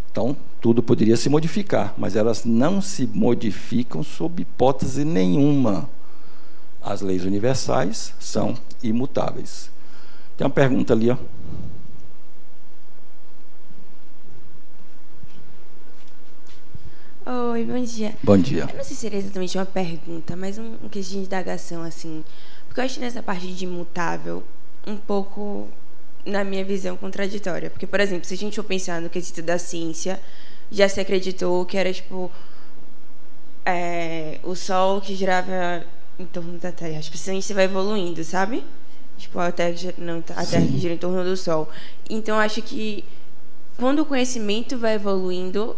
Então, tudo poderia se modificar, mas elas não se modificam sob hipótese nenhuma. As leis universais são imutáveis. Tem uma pergunta ali, ó. Oi, bom dia. Bom dia. Eu não sei se seria exatamente uma pergunta, mas um quesito de indagação, assim. Porque eu acho nessa parte de imutável um pouco, na minha visão, contraditória. Porque, por exemplo, se a gente for pensar no quesito da ciência, já se acreditou que era, tipo, o Sol que girava em torno da Terra. Tipo, a ciência vai evoluindo, sabe? Tipo, a Terra que gira em torno do Sol. Então, eu acho que quando o conhecimento vai evoluindo,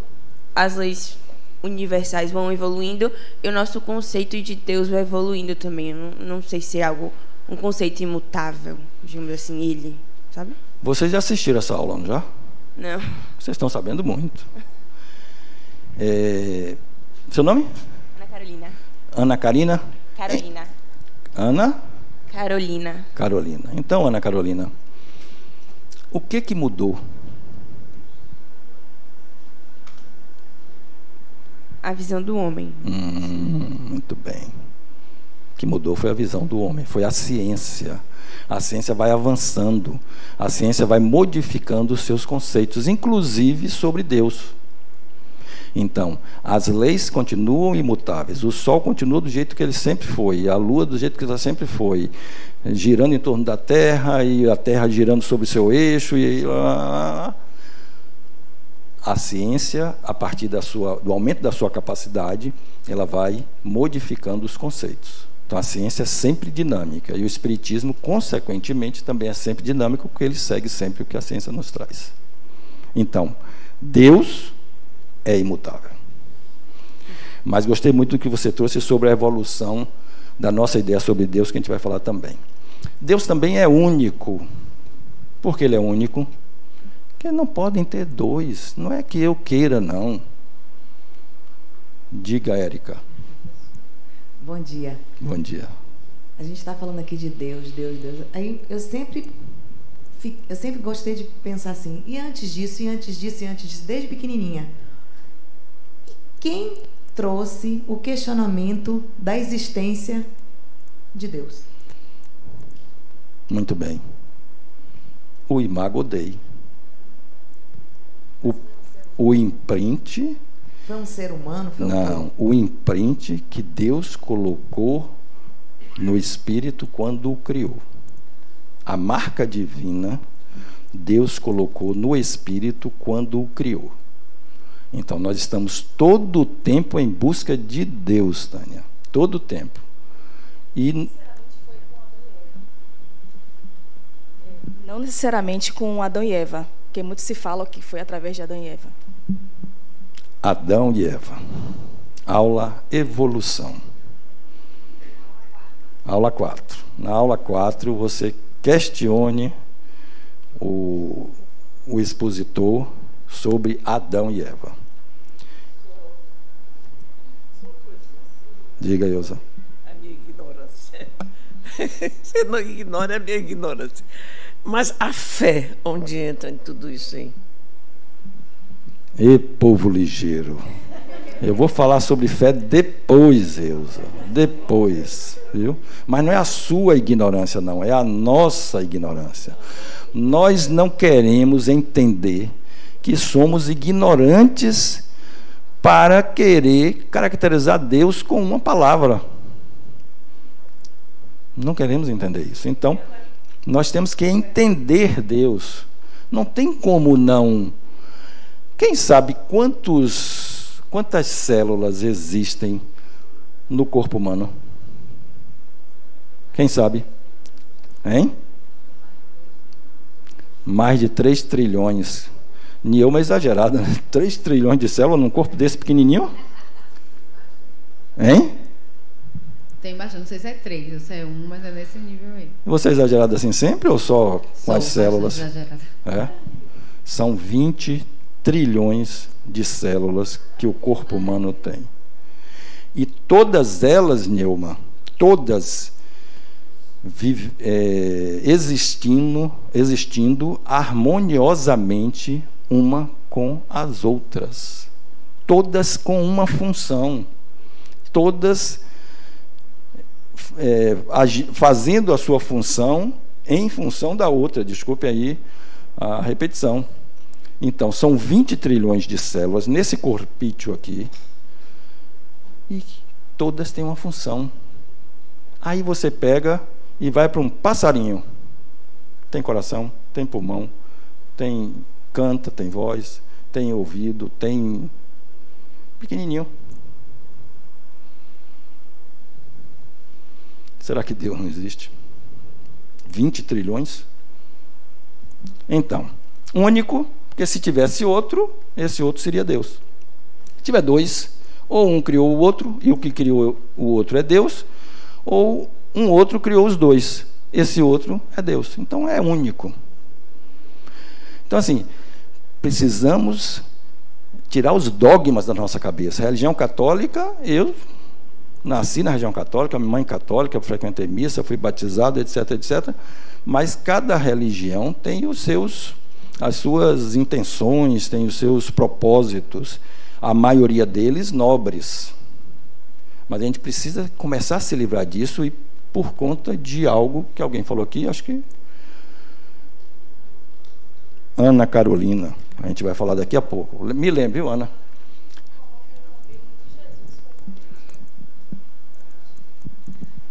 as leis universais vão evoluindo e o nosso conceito de Deus vai evoluindo também. Eu não sei se é um conceito imutável, digamos assim, ele, sabe? Vocês já assistiram essa aula, não já? Não. Vocês estão sabendo muito. Seu nome? Ana Carolina. Ana Karina? Carolina. Ana? Carolina. Carolina. Então, Ana Carolina, o que mudou? A visão do homem. Muito bem. O que mudou foi a visão do homem, foi a ciência. A ciência vai avançando, a ciência vai modificando os seus conceitos, inclusive sobre Deus. Então, as leis continuam imutáveis, o Sol continua do jeito que ele sempre foi, a Lua do jeito que ela sempre foi, girando em torno da Terra, e a Terra girando sobre o seu eixo, e a ciência, a partir do aumento da sua capacidade, ela vai modificando os conceitos. Então, a ciência é sempre dinâmica, e o Espiritismo, consequentemente, também é sempre dinâmico, porque ele segue sempre o que a ciência nos traz. Então, Deus é imutável. Mas gostei muito do que você trouxe sobre a evolução da nossa ideia sobre Deus, que a gente vai falar também. Deus também é único. Por que ele é único? Porque não podem ter dois. Não é que eu queira, não. Diga, Érica. Bom dia. Bom dia. A gente está falando aqui de Deus, Deus, Deus. Aí eu sempre gostei de pensar assim, e antes disso, e antes disso, e antes disso, desde pequenininha. E quem trouxe o questionamento da existência de Deus? Muito bem. O Imago Dei. O imprint... Foi um ser humano? Não, o imprint que Deus colocou no Espírito quando o criou. A marca divina, Deus colocou no Espírito quando o criou. Então, nós estamos todo o tempo em busca de Deus, Tânia. Todo o tempo. Não necessariamente com Adão e Eva, porque muito se fala que foi através de Adão e Eva. Adão e Eva. Aula Evolução. Aula 4. Na aula 4, você questione o expositor sobre Adão e Eva. Diga, Ilza. A minha ignorância. Você não ignora a minha ignorância. Mas a fé, onde entra em tudo isso aí? E povo ligeiro. Eu vou falar sobre fé depois, Ilza. Depois, viu? Mas não é a sua ignorância, não. É a nossa ignorância. Nós não queremos entender que somos ignorantes para querer caracterizar Deus com uma palavra. Não queremos entender isso. Então, nós temos que entender Deus. Não tem como não... Quem sabe quantas células existem no corpo humano? Quem sabe? Hein? Mais de 3 trilhões. Nielma é exagerada, né? 3 trilhões de células num corpo desse pequenininho? Hein? Tem bastante, não sei se é 3 ou se é 1, mas é nesse nível aí. Você é exagerado assim sempre ou só com as células? É? São 20 trilhões de células que o corpo humano tem. E todas elas, Neuma, todas existindo harmoniosamente uma com as outras. Todas com uma função. Todas fazendo a sua função em função da outra. Desculpe aí a repetição. Então, são 20 trilhões de células nesse corpício aqui, e todas têm uma função. Aí você pega e vai para um passarinho. Tem coração, tem pulmão, canta, tem voz, tem ouvido, tem... pequenininho. Será que Deus não existe? 20 trilhões? Então, único... Porque se tivesse outro, esse outro seria Deus. Se tiver dois, ou um criou o outro, e o que criou o outro é Deus, ou um outro criou os dois, esse outro é Deus. Então é único. Então, assim, precisamos tirar os dogmas da nossa cabeça. A religião católica, eu Nasci na região católica, minha mãe católica, frequentei missa, fui batizado, etc, etc. Mas cada religião tem as suas intenções, tem os seus propósitos, a maioria deles nobres. Mas a gente precisa começar a se livrar disso, e por conta de algo que alguém falou aqui, acho que Ana Carolina, a gente vai falar daqui a pouco. Me lembre, viu, Ana?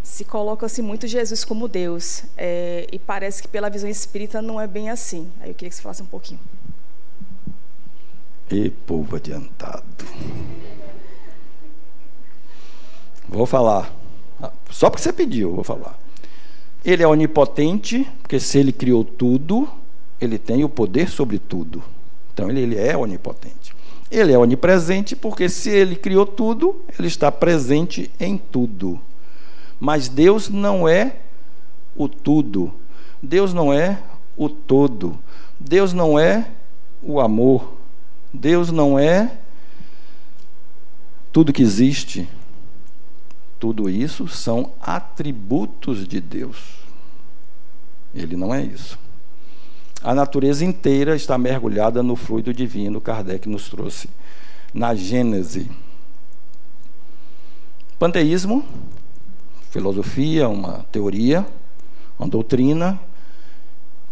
Se coloca-se muito Jesus como Deus, e parece que pela visão espírita não é bem assim. Aí eu queria que você falasse um pouquinho. E povo adiantado. Vou falar. Só porque você pediu, vou falar. Ele é onipotente, porque se ele criou tudo, ele tem o poder sobre tudo. Então ele é onipotente. Ele é onipresente, porque se ele criou tudo, ele está presente em tudo. Mas Deus não é o tudo. Deus não é o todo. Deus não é o amor. Deus não é tudo que existe. Tudo isso são atributos de Deus. Ele não é isso. A natureza inteira está mergulhada no fluido divino. Kardec nos trouxe na Gênese. Panteísmo, filosofia, uma teoria, uma doutrina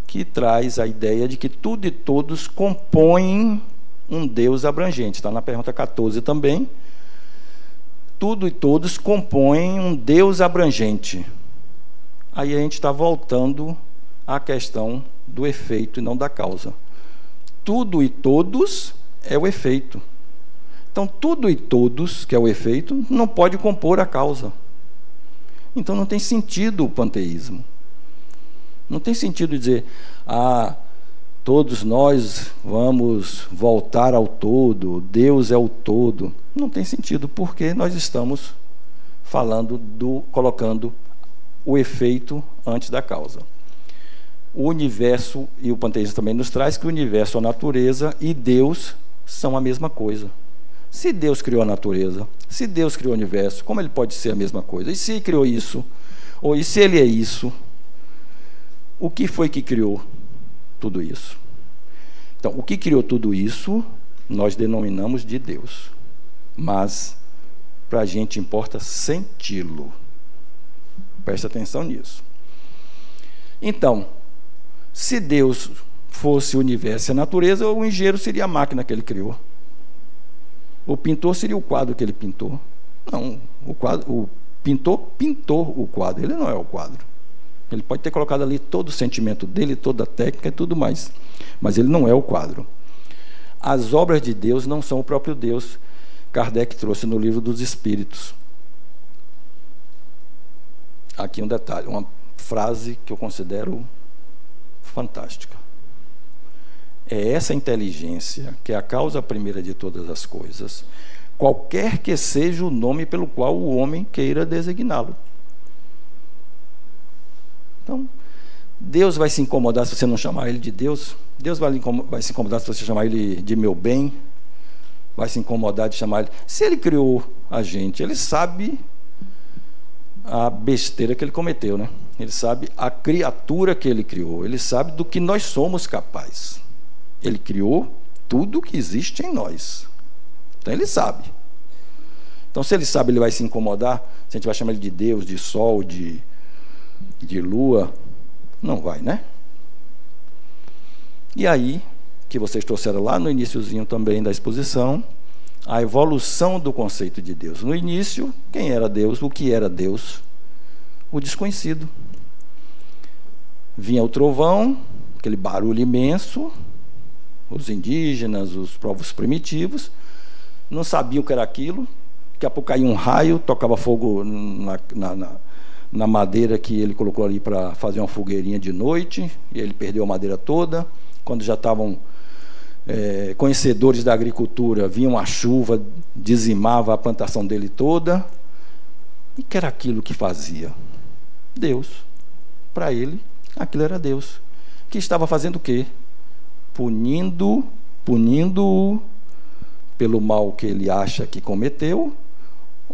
que traz a ideia de que tudo e todos compõem um Deus abrangente. Está na pergunta 14 também. Tudo e todos compõem um Deus abrangente. Aí a gente está voltando à questão do efeito e não da causa. Tudo e todos é o efeito. Então, tudo e todos, que é o efeito, não pode compor a causa. Então, não tem sentido o panteísmo. Não tem sentido dizer, todos nós vamos voltar ao todo, Deus é o todo. Não tem sentido, porque nós estamos colocando o efeito antes da causa. O universo, e o panteísmo também nos traz que o universo, a natureza e Deus são a mesma coisa. Se Deus criou a natureza, se Deus criou o universo, como ele pode ser a mesma coisa? E se ele criou isso? Ou e se ele é isso? O que foi que criou tudo isso? Então, o que criou tudo isso, nós denominamos de Deus. Mas, para a gente importa senti-lo. Presta atenção nisso. Então, se Deus fosse o universo e a natureza, o engenheiro seria a máquina que ele criou. O pintor seria o quadro que ele pintou. Não, o pintor pintou o quadro, ele não é o quadro. Ele pode ter colocado ali todo o sentimento dele, toda a técnica e tudo mais, mas ele não é o quadro. As obras de Deus não são o próprio Deus. Kardec trouxe no Livro dos Espíritos. Aqui um detalhe, uma frase que eu considero fantástica. É essa inteligência que é a causa primeira de todas as coisas, qualquer que seja o nome pelo qual o homem queira designá-lo. Então, Deus vai se incomodar se você não chamar ele de Deus. Deus vai se incomodar se você chamar ele de meu bem. Vai se incomodar de chamar ele. Se ele criou a gente, ele sabe a besteira que ele cometeu, né? Ele sabe a criatura que ele criou. Ele sabe do que nós somos capazes. Ele criou tudo que existe em nós. Então ele sabe. Então, se ele sabe, ele vai se incomodar. Se a gente vai chamar ele de Deus, de sol, de lua, não vai, né? E aí, que vocês trouxeram lá no iniciozinho também da exposição, a evolução do conceito de Deus. No início, quem era Deus? O que era Deus? O desconhecido. Vinha o trovão, aquele barulho imenso, os indígenas, os povos primitivos, não sabiam o que era aquilo. Daqui a pouco caía um raio, tocava fogo na madeira que ele colocou ali para fazer uma fogueirinha de noite, e ele perdeu a madeira toda. Quando já estavam conhecedores da agricultura, vinha uma chuva, dizimava a plantação dele toda. E que era aquilo que fazia? Deus. Para ele, aquilo era Deus. Que estava fazendo o quê? Punindo-o pelo mal que ele acha que cometeu,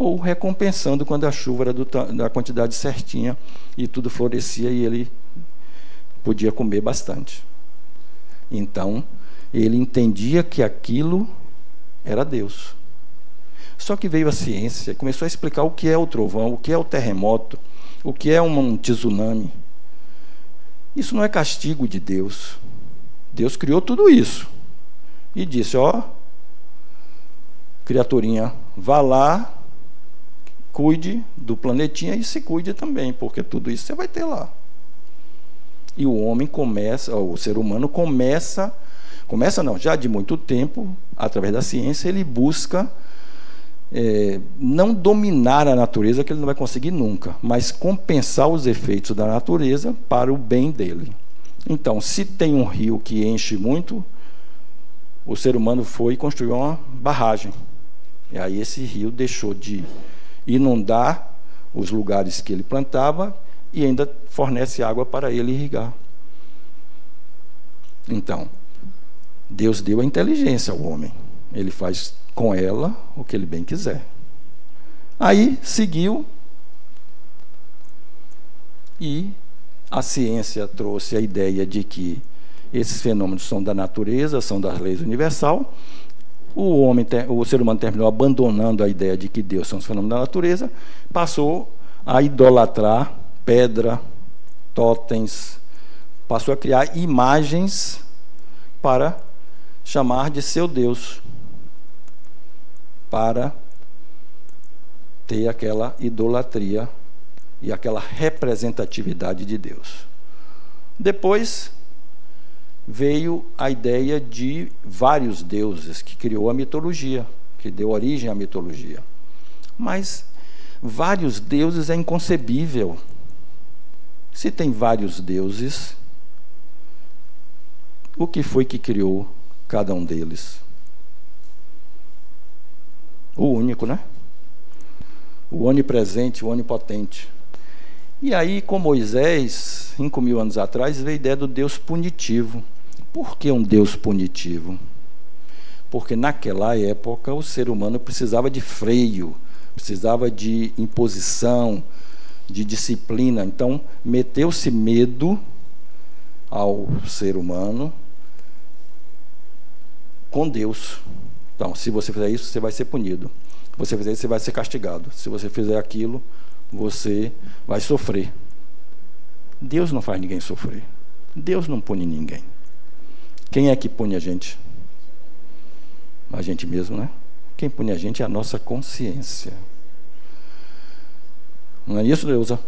ou recompensando quando a chuva era da quantidade certinha e tudo florescia e ele podia comer bastante. Então, ele entendia que aquilo era Deus. Só que veio a ciência, começou a explicar o que é o trovão, o que é o terremoto, o que é um tsunami. Isso não é castigo de Deus. Deus criou tudo isso e disse, ó, criaturinha, vá lá, cuide do planetinha e se cuide também, porque tudo isso você vai ter lá. E o homem começa, o ser humano começa não, já de muito tempo, através da ciência, ele busca não dominar a natureza, que ele não vai conseguir nunca, mas compensar os efeitos da natureza para o bem dele. Então, se tem um rio que enche muito, o ser humano foi e construiu uma barragem. E aí esse rio deixou de inundar os lugares que ele plantava e ainda fornece água para ele irrigar. Então, Deus deu a inteligência ao homem. Ele faz com ela o que ele bem quiser. Aí seguiu e a ciência trouxe a ideia de que esses fenômenos são da natureza, são das leis universal. O ser humano terminou abandonando a ideia de que Deus são os fenômenos da natureza, passou a idolatrar pedra, totens, passou a criar imagens para chamar de seu Deus, para ter aquela idolatria e aquela representatividade de Deus. Depois veio a ideia de vários deuses, que criou a mitologia, que deu origem à mitologia. Mas vários deuses é inconcebível. Se tem vários deuses, o que foi que criou cada um deles? O único, né? O onipresente, o onipotente. E aí, com Moisés, 5.000 anos atrás, veio a ideia do Deus punitivo. Por que um Deus punitivo? Porque naquela época o ser humano precisava de freio, precisava de imposição, de disciplina. Então, meteu-se medo ao ser humano com Deus. Então, se você fizer isso, você vai ser punido. Se você fizer isso, você vai ser castigado. Se você fizer aquilo, você vai sofrer. Deus não faz ninguém sofrer. Deus não pune ninguém. Quem é que pune a gente? A gente mesmo, né? Quem pune a gente é a nossa consciência. Não é isso, Deusa?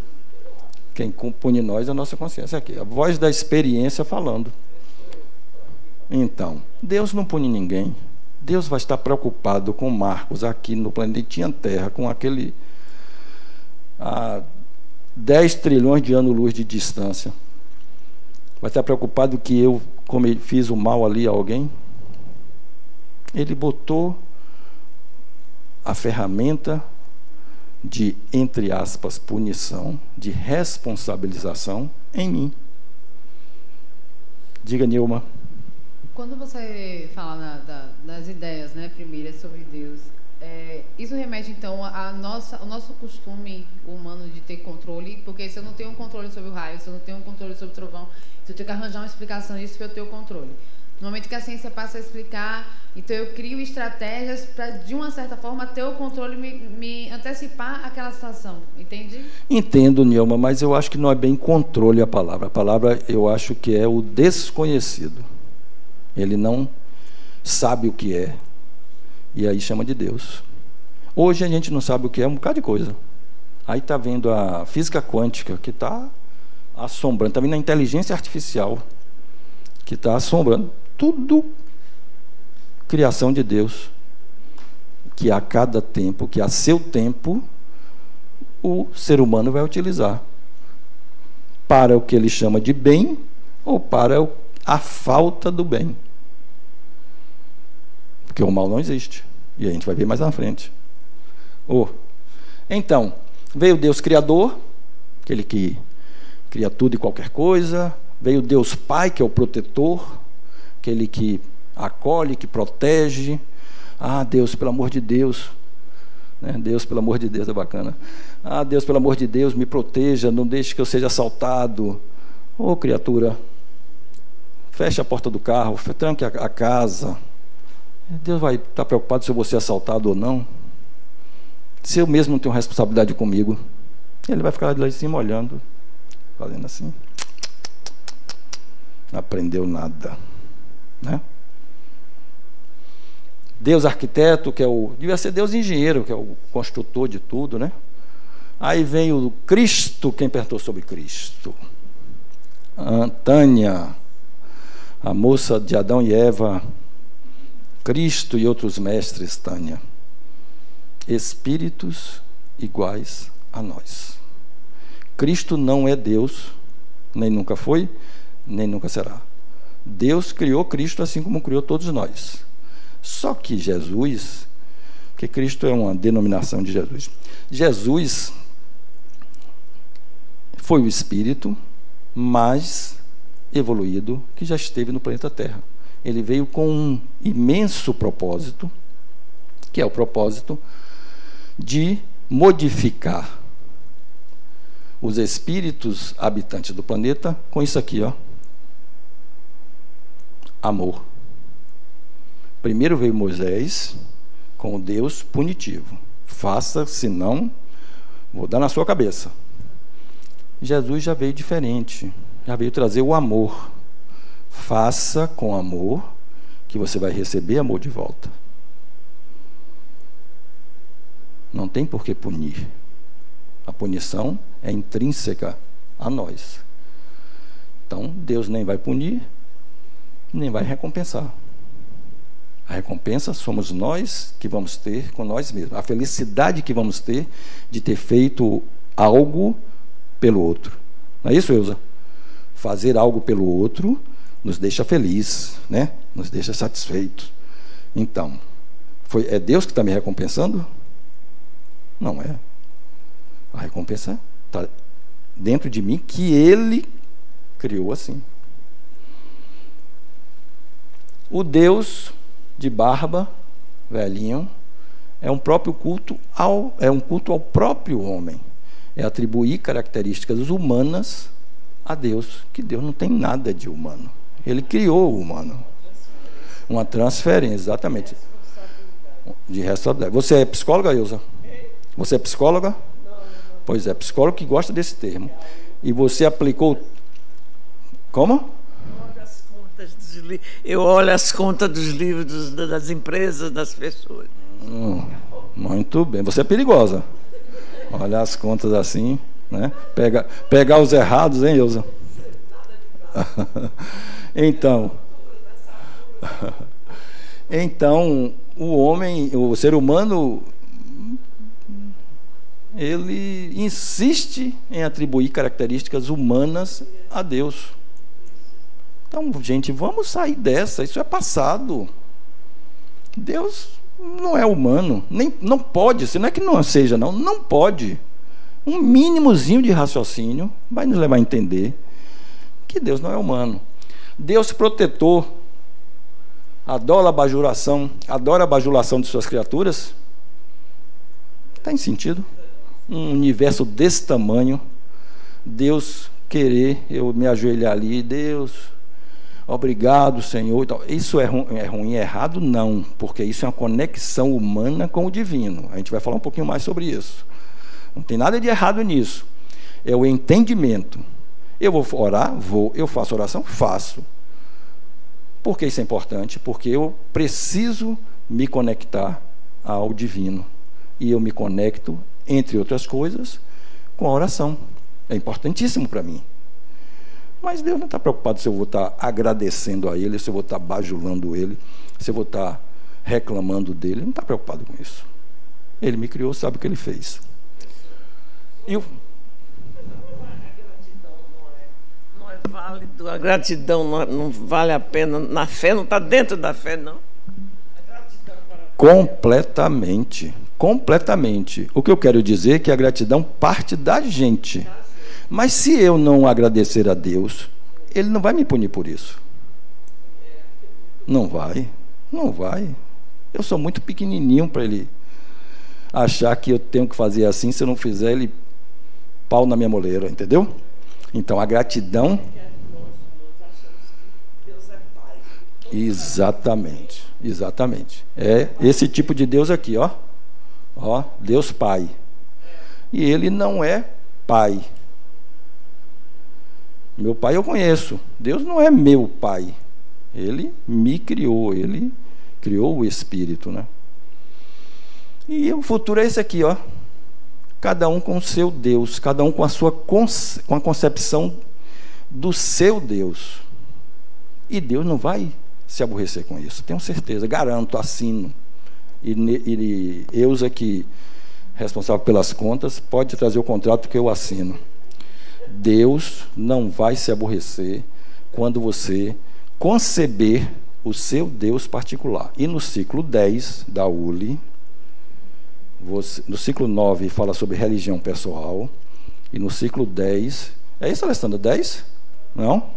Quem pune nós é a nossa consciência. Aqui, a voz da experiência falando. Então, Deus não pune ninguém. Deus vai estar preocupado com Marcos aqui no planetinha Terra, com aquele a 10 trilhões de anos-luz de distância. Vai estar preocupado que eu fiz o mal ali a alguém? Ele botou a ferramenta de, entre aspas, punição, de responsabilização em mim. Diga, Nilma. Quando você fala das ideias, né, primeiras sobre Deus, isso remete então ao nosso costume humano de ter controle, porque se eu não tenho um controle sobre o raio, se eu não tenho um controle sobre o trovão, se eu tenho que arranjar uma explicação disso para eu ter o controle. No momento que a ciência passa a explicar, então eu crio estratégias para, de uma certa forma, ter o controle e me antecipar aquela situação. Entende? Entendo, Nilma, mas eu acho que não é bem controle a palavra. A palavra, eu acho que é o desconhecido. Ele não sabe o que é, e aí chama de Deus. Hoje a gente não sabe o que é um bocado de coisa. Aí está vendo a física quântica, que está assombrando, está vendo a inteligência artificial, que está assombrando. Tudo criação de Deus, que a cada tempo, que a seu tempo, o ser humano vai utilizar para o que ele chama de bem ou para a falta do bem. Porque o mal não existe. E a gente vai ver mais na frente. Então, veio Deus Criador, aquele que cria tudo e qualquer coisa. Veio Deus Pai, que é o protetor, aquele que acolhe, que protege. Ah, Deus, pelo amor de Deus, né? Deus, pelo amor de Deus, é bacana. Ah, Deus, pelo amor de Deus, me proteja, não deixe que eu seja assaltado. Ô, criatura, feche a porta do carro, tranque a casa. Deus vai estar preocupado se eu vou ser assaltado ou não? Se eu mesmo não tenho responsabilidade comigo, ele vai ficar lá de cima olhando, fazendo assim. Não aprendeu nada, né? Deus arquiteto, que é devia ser Deus engenheiro, que é o construtor de tudo, né? Aí vem o Cristo, quem perguntou sobre Cristo? Tânia, a moça de Adão e Eva. Cristo e outros mestres, Tânia. Espíritos iguais a nós. Cristo não é Deus, nem nunca foi, nem nunca será. Deus criou Cristo assim como criou todos nós. Só que Jesus, que Cristo é uma denominação de Jesus. Jesus foi o Espírito mais evoluído que já esteve no planeta Terra. Ele veio com um imenso propósito, que é o propósito de modificar os espíritos habitantes do planeta com isso aqui, ó. Amor. Primeiro veio Moisés com o Deus punitivo. Faça, senão vou dar na sua cabeça. Jesus já veio diferente, já veio trazer o amor. Faça com amor, que você vai receber amor de volta. Não tem por que punir. A punição é intrínseca a nós. Então, Deus nem vai punir, nem vai recompensar. A recompensa somos nós que vamos ter com nós mesmos. A felicidade que vamos ter de ter feito algo pelo outro. Não é isso, Elza? Fazer algo pelo outro nos deixa feliz, né? Nos deixa satisfeito. Então, é Deus que está me recompensando? Não é. A recompensa está dentro de mim, que Ele criou assim. O Deus de barba, velhinho, é um culto ao próprio homem. É atribuir características humanas a Deus, que Deus não tem nada de humano. Ele criou o humano. Uma transferência, exatamente. De responsabilidade. Você é psicóloga, Ilza? Você é psicóloga? Não. Pois é, psicólogo que gosta desse termo. E você aplicou... Como? Eu olho as contas dos livros das empresas, das pessoas. Muito bem. Você é perigosa. Olha as contas assim, né? Pegar os errados, hein, Ilza? Então, o homem, o ser humano, ele insiste em atribuir características humanas a Deus. Então, gente, vamos sair dessa. Isso é passado. Deus não é humano, não pode ser. Não é que não seja, não pode. Um mínimozinho de raciocínio vai nos levar a entender que Deus não é humano. Deus protetor adora a bajulação de suas criaturas. Tem sentido? Um universo desse tamanho, Deus querer eu me ajoelhar ali, Deus, obrigado, Senhor. Isso é ruim, é errado? Não, porque isso é uma conexão humana com o divino. A gente vai falar um pouquinho mais sobre isso. Não tem nada de errado nisso. É o entendimento. Eu vou orar? Vou. Eu faço oração? Faço. Por que isso é importante? Porque eu preciso me conectar ao divino. E eu me conecto, entre outras coisas, com a oração. É importantíssimo para mim. Mas Deus não está preocupado se eu vou estar agradecendo a Ele, se eu vou estar bajulando Ele, se eu vou estar reclamando dEle. Ele não está preocupado com isso. Ele me criou, sabe o que Ele fez. E o... Não é válido, a gratidão não vale a pena. Na fé, não está dentro da fé, não. Completamente. O que eu quero dizer é que a gratidão parte da gente. Mas se eu não agradecer a Deus, Ele não vai me punir por isso. Não vai. Eu sou muito pequenininho para Ele. achar que eu tenho que fazer assim, se eu não fizer, ele pau na minha moleira, entendeu? Então, a gratidão... Exatamente, exatamente. É esse tipo de Deus aqui, ó. Ó, Deus Pai. E ele não é pai. Meu pai eu conheço. Deus não é meu pai. Ele me criou, ele criou o Espírito, né? E o futuro é esse aqui, ó. Cada um com o seu Deus, cada um com a sua com a concepção do seu Deus. E Deus não vai se aborrecer com isso, tenho certeza, garanto, assino. E Eusa, que responsável pelas contas, pode trazer o contrato que eu assino. Deus não vai se aborrecer quando você conceber o seu Deus particular. E no ciclo 10 da ULI, no ciclo 9 fala sobre religião pessoal, e no ciclo 10, é isso, Alessandra? 10? Não?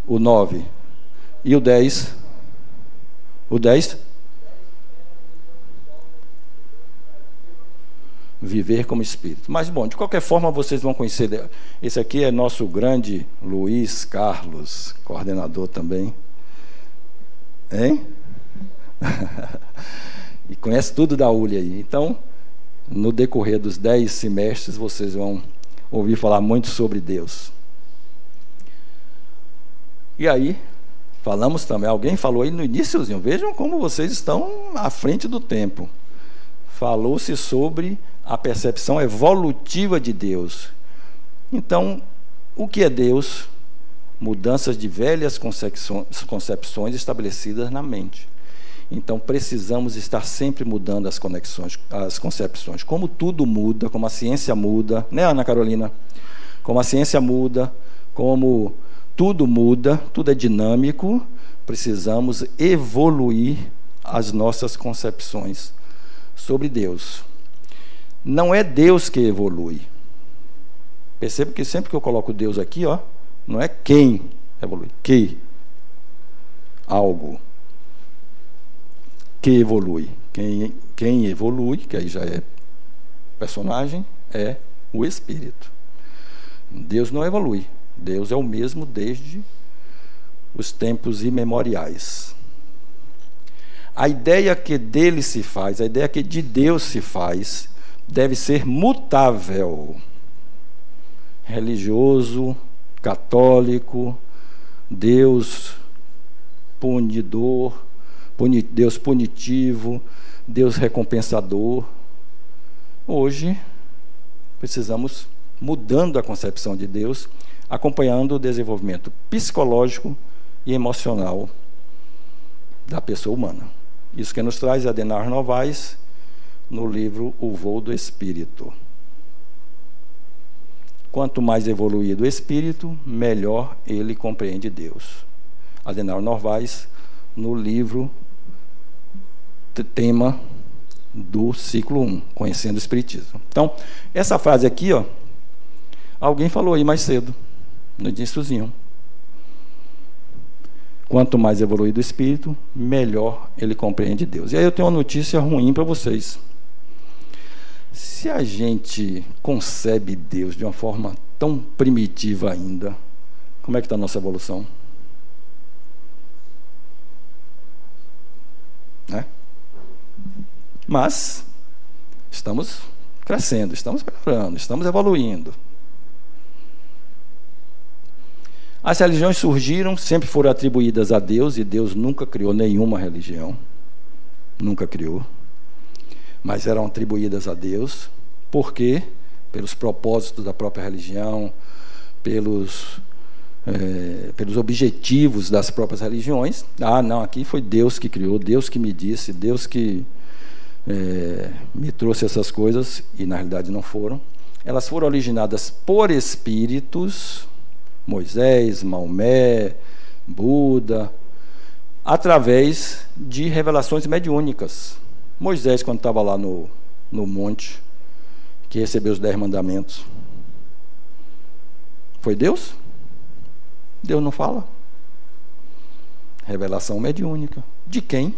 O 9. E o 10? O 10? Viver como espírito. Mas, bom, de qualquer forma, vocês vão conhecer. Esse aqui é nosso grande Luiz Carlos, coordenador também. Hein? E conhece tudo da ULI aí. Então, no decorrer dos 10 semestres, vocês vão ouvir falar muito sobre Deus. E aí, falamos também, alguém falou aí no iníciozinho, vejam como vocês estão à frente do tempo. Falou-se sobre a percepção evolutiva de Deus. Então, o que é Deus? Mudanças de velhas concepções estabelecidas na mente. Então, precisamos estar sempre mudando as concepções. Como tudo muda, como a ciência muda, né, Ana Carolina? Como a ciência muda, como tudo muda, tudo é dinâmico, precisamos evoluir as nossas concepções sobre Deus. Não é Deus que evolui. Perceba que sempre que eu coloco Deus aqui, ó, não é quem evolui, que algo que evolui. Quem evolui, que aí já é personagem, é o Espírito. Deus não evolui. Deus é o mesmo desde os tempos imemoriais. A ideia que dele se faz, a ideia que de Deus se faz, deve ser mutável. Religioso, católico, Deus punidor, Deus punitivo, Deus recompensador. Hoje, precisamos mudando a concepção de Deus, acompanhando o desenvolvimento psicológico e emocional da pessoa humana. Isso que nos traz Adenauer Novaes no livro O Voo do Espírito. Quanto mais evoluído o espírito, melhor ele compreende Deus. Adenauer Novaes no livro tema do ciclo 1, Conhecendo o Espiritismo. Então, essa frase aqui, ó, alguém falou aí mais cedo, no iniciozinho. Quanto mais evoluído o espírito, melhor ele compreende Deus. E aí eu tenho uma notícia ruim para vocês. Se a gente concebe Deus de uma forma tão primitiva ainda, como é que está a nossa evolução? Né? Mas estamos crescendo, estamos melhorando, estamos evoluindo. As religiões surgiram, sempre foram atribuídas a Deus, e Deus nunca criou nenhuma religião. Nunca criou. Mas eram atribuídas a Deus. Por quê? Pelos propósitos da própria religião, pelos objetivos das próprias religiões. Ah, não, aqui foi Deus que criou, Deus que me disse, Deus que me trouxe essas coisas, e na realidade não foram. Elas foram originadas por espíritos, Moisés, Maomé, Buda, através de revelações mediúnicas. Moisés, quando estava lá no monte, que recebeu os 10 mandamentos, foi Deus? Deus não fala. Revelação mediúnica. De quem?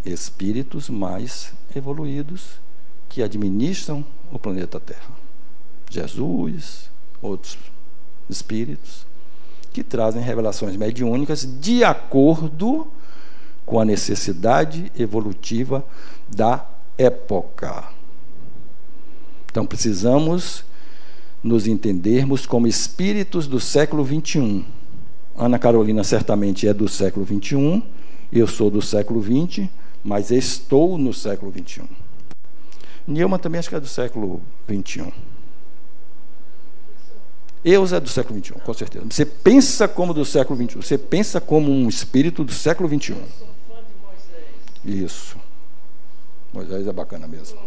espíritos mais evoluídos que administram o planeta Terra. Jesus, outros espíritos, que trazem revelações mediúnicas de acordo com a necessidade evolutiva da época. Então, precisamos nos entendermos como espíritos do século XXI. Ana Carolina certamente é do século XXI, eu sou do século XX, mas estou no século XXI. Nilma também acho que é do século XXI. Eusa é do século XXI, com certeza. Você pensa como do século XXI, você pensa como um espírito do século XXI. Eu sou fã de Moisés. Isso. Moisés é bacana mesmo.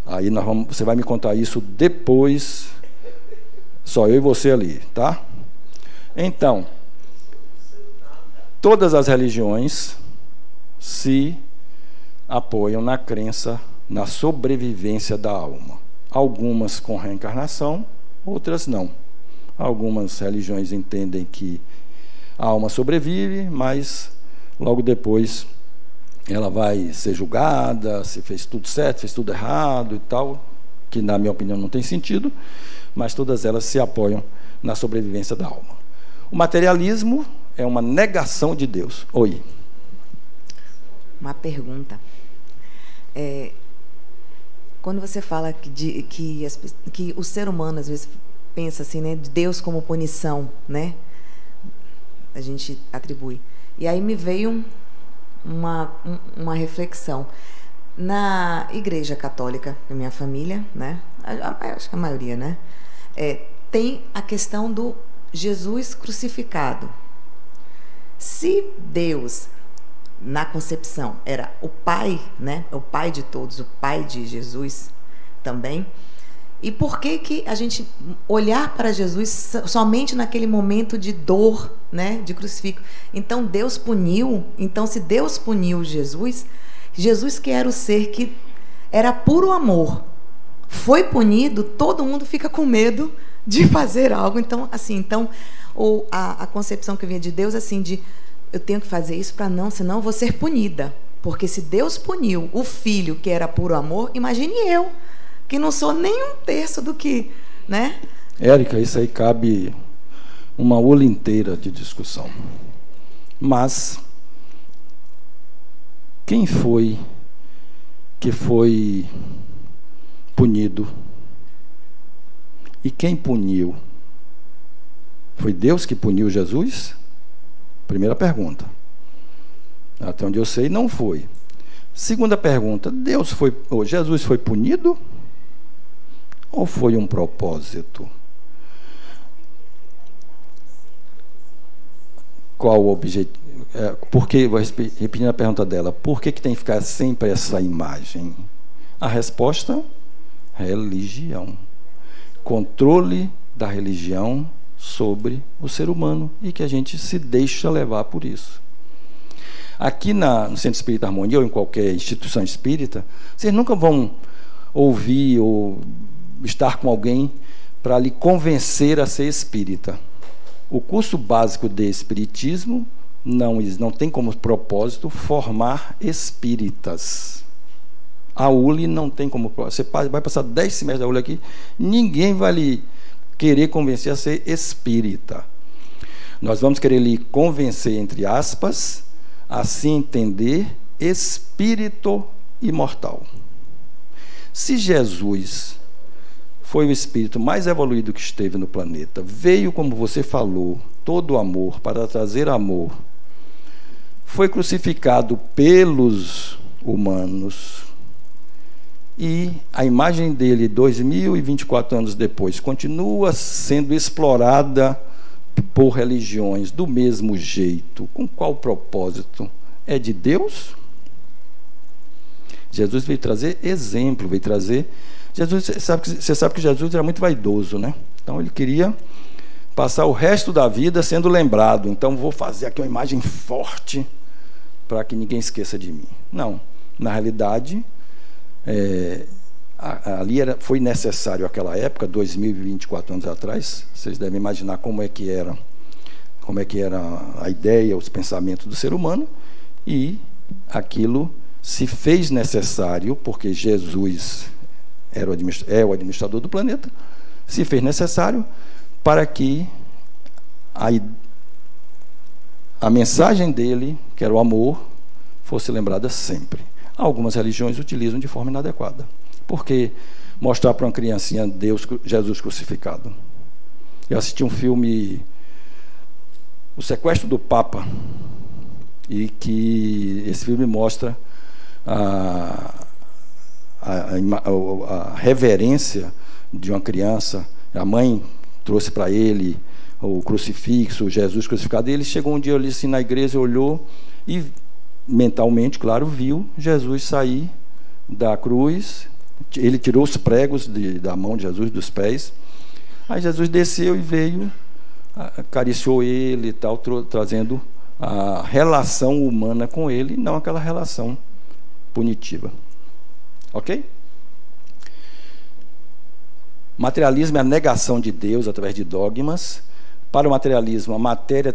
Aí você vai me contar isso depois, só eu e você ali, tá? Então, todas as religiões se apoiam na crença na sobrevivência da alma. Algumas com reencarnação, outras não. Algumas religiões entendem que a alma sobrevive, mas logo depois ela vai ser julgada, se fez tudo certo, fez tudo errado e tal, que na minha opinião não tem sentido, mas todas elas se apoiam na sobrevivência da alma. O materialismo é uma negação de Deus. Oi. Uma pergunta. Quando você fala que o ser humano às vezes pensa assim, né, de Deus como punição, né? A gente atribui. E aí me veio uma reflexão. Na Igreja Católica, na minha família, né? Acho que a maioria, né? Tem a questão do Jesus crucificado. Se Deus, na concepção, era o Pai, né? O Pai de todos, o Pai de Jesus também. E por que a gente olhar para Jesus somente naquele momento de dor, né, de crucifixo? Então Deus puniu. Então, se Deus puniu Jesus, Jesus, que era o ser que era puro amor, foi punido, todo mundo fica com medo de fazer algo. Então, assim, a concepção que vinha de Deus, assim, de eu tenho que fazer isso para não, senão eu vou ser punida. Porque se Deus puniu o filho que era puro amor, imagine eu, que não sou nem um terço do que, né? Érica, isso aí cabe uma aula inteira de discussão. Mas quem foi que foi punido? E quem puniu? Foi Deus que puniu Jesus? Primeira pergunta. Até onde eu sei, não foi. Segunda pergunta, Jesus foi punido? Ou foi um propósito? Qual o objetivo? Porque, vou repetir a pergunta dela, por que tem que ficar sempre essa imagem? A resposta, religião. Controle da religião sobre o ser humano e que a gente se deixa levar por isso. Aqui no Centro Espírita Harmonia ou em qualquer instituição espírita, vocês nunca vão ouvir ou estar com alguém para lhe convencer a ser espírita. O curso básico de espiritismo não tem como propósito formar espíritas. A ULI não tem como propósito. Você vai passar 10 semestres da ULI aqui, ninguém vai lhe querer convencer a ser espírita. Nós vamos querer lhe convencer, entre aspas, a se entender espírito imortal. Se Jesus foi o espírito mais evoluído que esteve no planeta, veio, como você falou, todo amor, para trazer amor, foi crucificado pelos humanos, e a imagem dele, 2024 anos depois, continua sendo explorada por religiões do mesmo jeito. Com qual propósito? É de Deus? Jesus veio trazer exemplo, veio trazer... Você sabe que Jesus era muito vaidoso, né? Então ele queria passar o resto da vida sendo lembrado. Então vou fazer aqui uma imagem forte para que ninguém esqueça de mim. Não, na realidade, foi necessário aquela época, 2024 anos atrás. Vocês devem imaginar como é que era como é que era a ideia, os pensamentos do ser humano, e aquilo se fez necessário, porque Jesus é o administrador do planeta, se fez necessário para que a mensagem dele, que era o amor, fosse lembrada sempre. Algumas religiões utilizam de forma inadequada. Por que mostrar para uma criancinha Jesus crucificado? Eu assisti um filme, O Sequestro do Papa, e que esse filme mostra a reverência de uma criança. A mãe trouxe para ele o crucifixo, o Jesus crucificado, e ele chegou um dia ali assim, na igreja, olhou e mentalmente, claro, viu Jesus sair da cruz. Ele tirou os pregos da mão de Jesus, dos pés. Aí Jesus desceu e veio, acariciou ele e tal, trazendo a relação humana com ele, não aquela relação punitiva. Ok? Materialismo é a negação de Deus através de dogmas. Para o materialismo, a matéria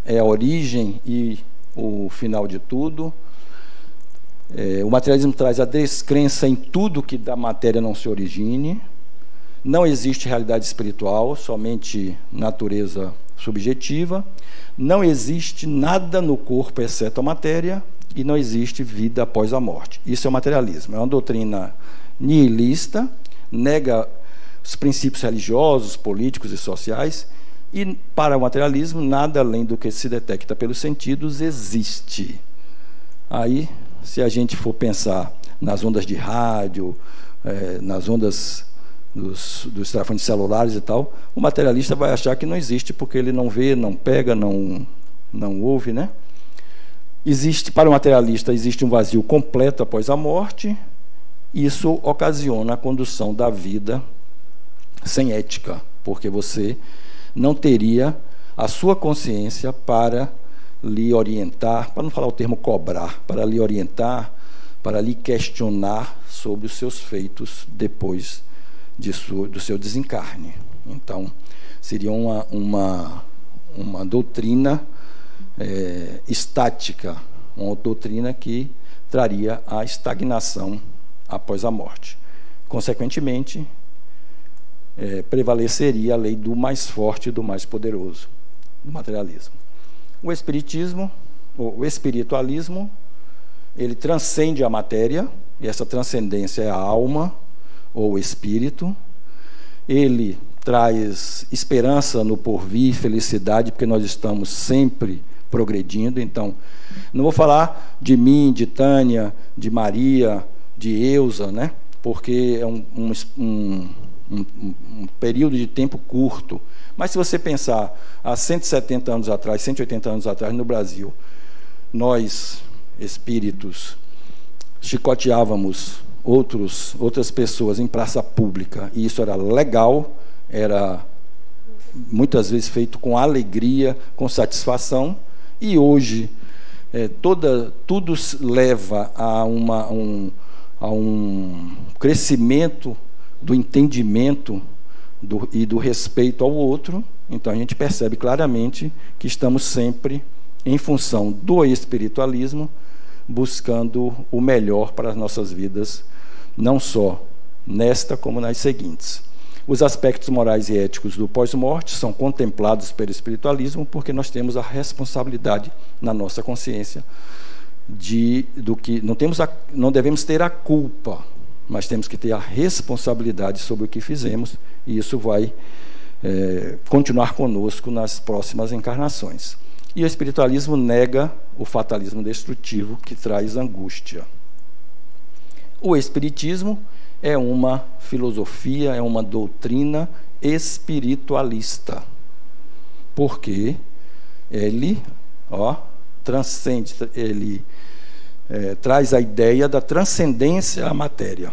é a origem e o final de tudo. O materialismo traz a descrença em tudo que da matéria não se origine. Não existe realidade espiritual, somente natureza subjetiva. Não existe nada no corpo exceto a matéria, e não existe vida após a morte. Isso é o materialismo. É uma doutrina nihilista, nega os princípios religiosos, políticos e sociais, e para o materialismo, nada além do que se detecta pelos sentidos existe. Aí, se a gente for pensar nas ondas de rádio, nas ondas dos telefones celulares e tal, o materialista vai achar que não existe, porque ele não vê, não pega, não ouve, né? Para o materialista, existe um vazio completo após a morte. Isso ocasiona a condução da vida sem ética, porque você não teria a sua consciência para lhe orientar, para não falar o termo cobrar, para lhe orientar, para lhe questionar sobre os seus feitos depois do seu desencarne. Então, seria uma doutrina estática, uma doutrina que traria a estagnação após a morte. Consequentemente, prevaleceria a lei do mais forte e do mais poderoso, do materialismo. O espiritualismo, ele transcende a matéria, e essa transcendência é a alma, ou o espírito. Ele traz esperança no porvir, felicidade, porque nós estamos sempre progredindo. Então, não vou falar de mim, de Tânia, de Maria, de Eusa, né? Porque é um período de tempo curto. Mas se você pensar, há 170 anos atrás, 180 anos atrás, no Brasil, nós, espíritos, chicoteávamos outras pessoas em praça pública, e isso era legal, era muitas vezes feito com alegria, com satisfação, e hoje tudo leva a um crescimento do entendimento e do respeito ao outro. Então a gente percebe claramente que estamos sempre em função do espiritualismo, buscando o melhor para as nossas vidas, não só nesta como nas seguintes. Os aspectos morais e éticos do pós-morte são contemplados pelo espiritualismo, porque nós temos a responsabilidade na nossa consciência do que não devemos ter a culpa, mas temos que ter a responsabilidade sobre o que fizemos, e isso vai continuar conosco nas próximas encarnações. E o espiritualismo nega o fatalismo destrutivo, que traz angústia. O espiritismo é uma filosofia, é uma doutrina espiritualista, porque ele transcende, ele traz a ideia da transcendência à matéria.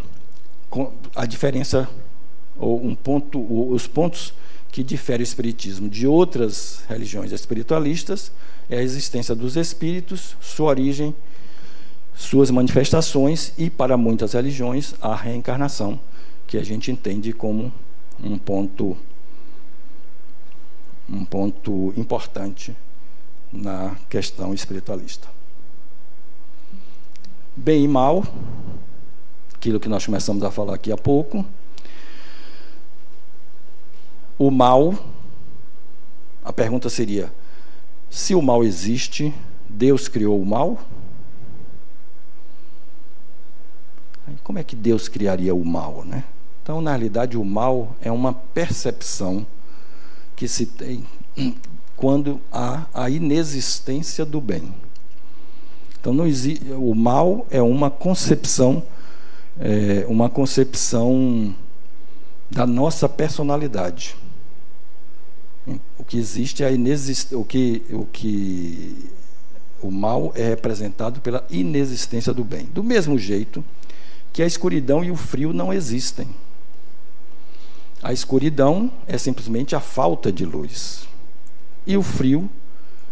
A diferença, ou os pontos que diferem o espiritismo de outras religiões espiritualistas é a existência dos espíritos, sua origem, suas manifestações, e para muitas religiões a reencarnação, que a gente entende como um ponto importante na questão espiritualista. Bem e mal, aquilo que nós começamos a falar aqui há pouco. O mal, a pergunta seria: se o mal existe, Deus criou o mal? Como é que Deus criaria o mal, né? Então, na realidade, o mal é uma percepção que se tem quando há a inexistência do bem. Então, não existe, o mal é uma concepção da nossa personalidade. O que existe é a inexistência. O mal é representado pela inexistência do bem. Do mesmo jeito que a escuridão e o frio não existem. A escuridão é simplesmente a falta de luz. E o frio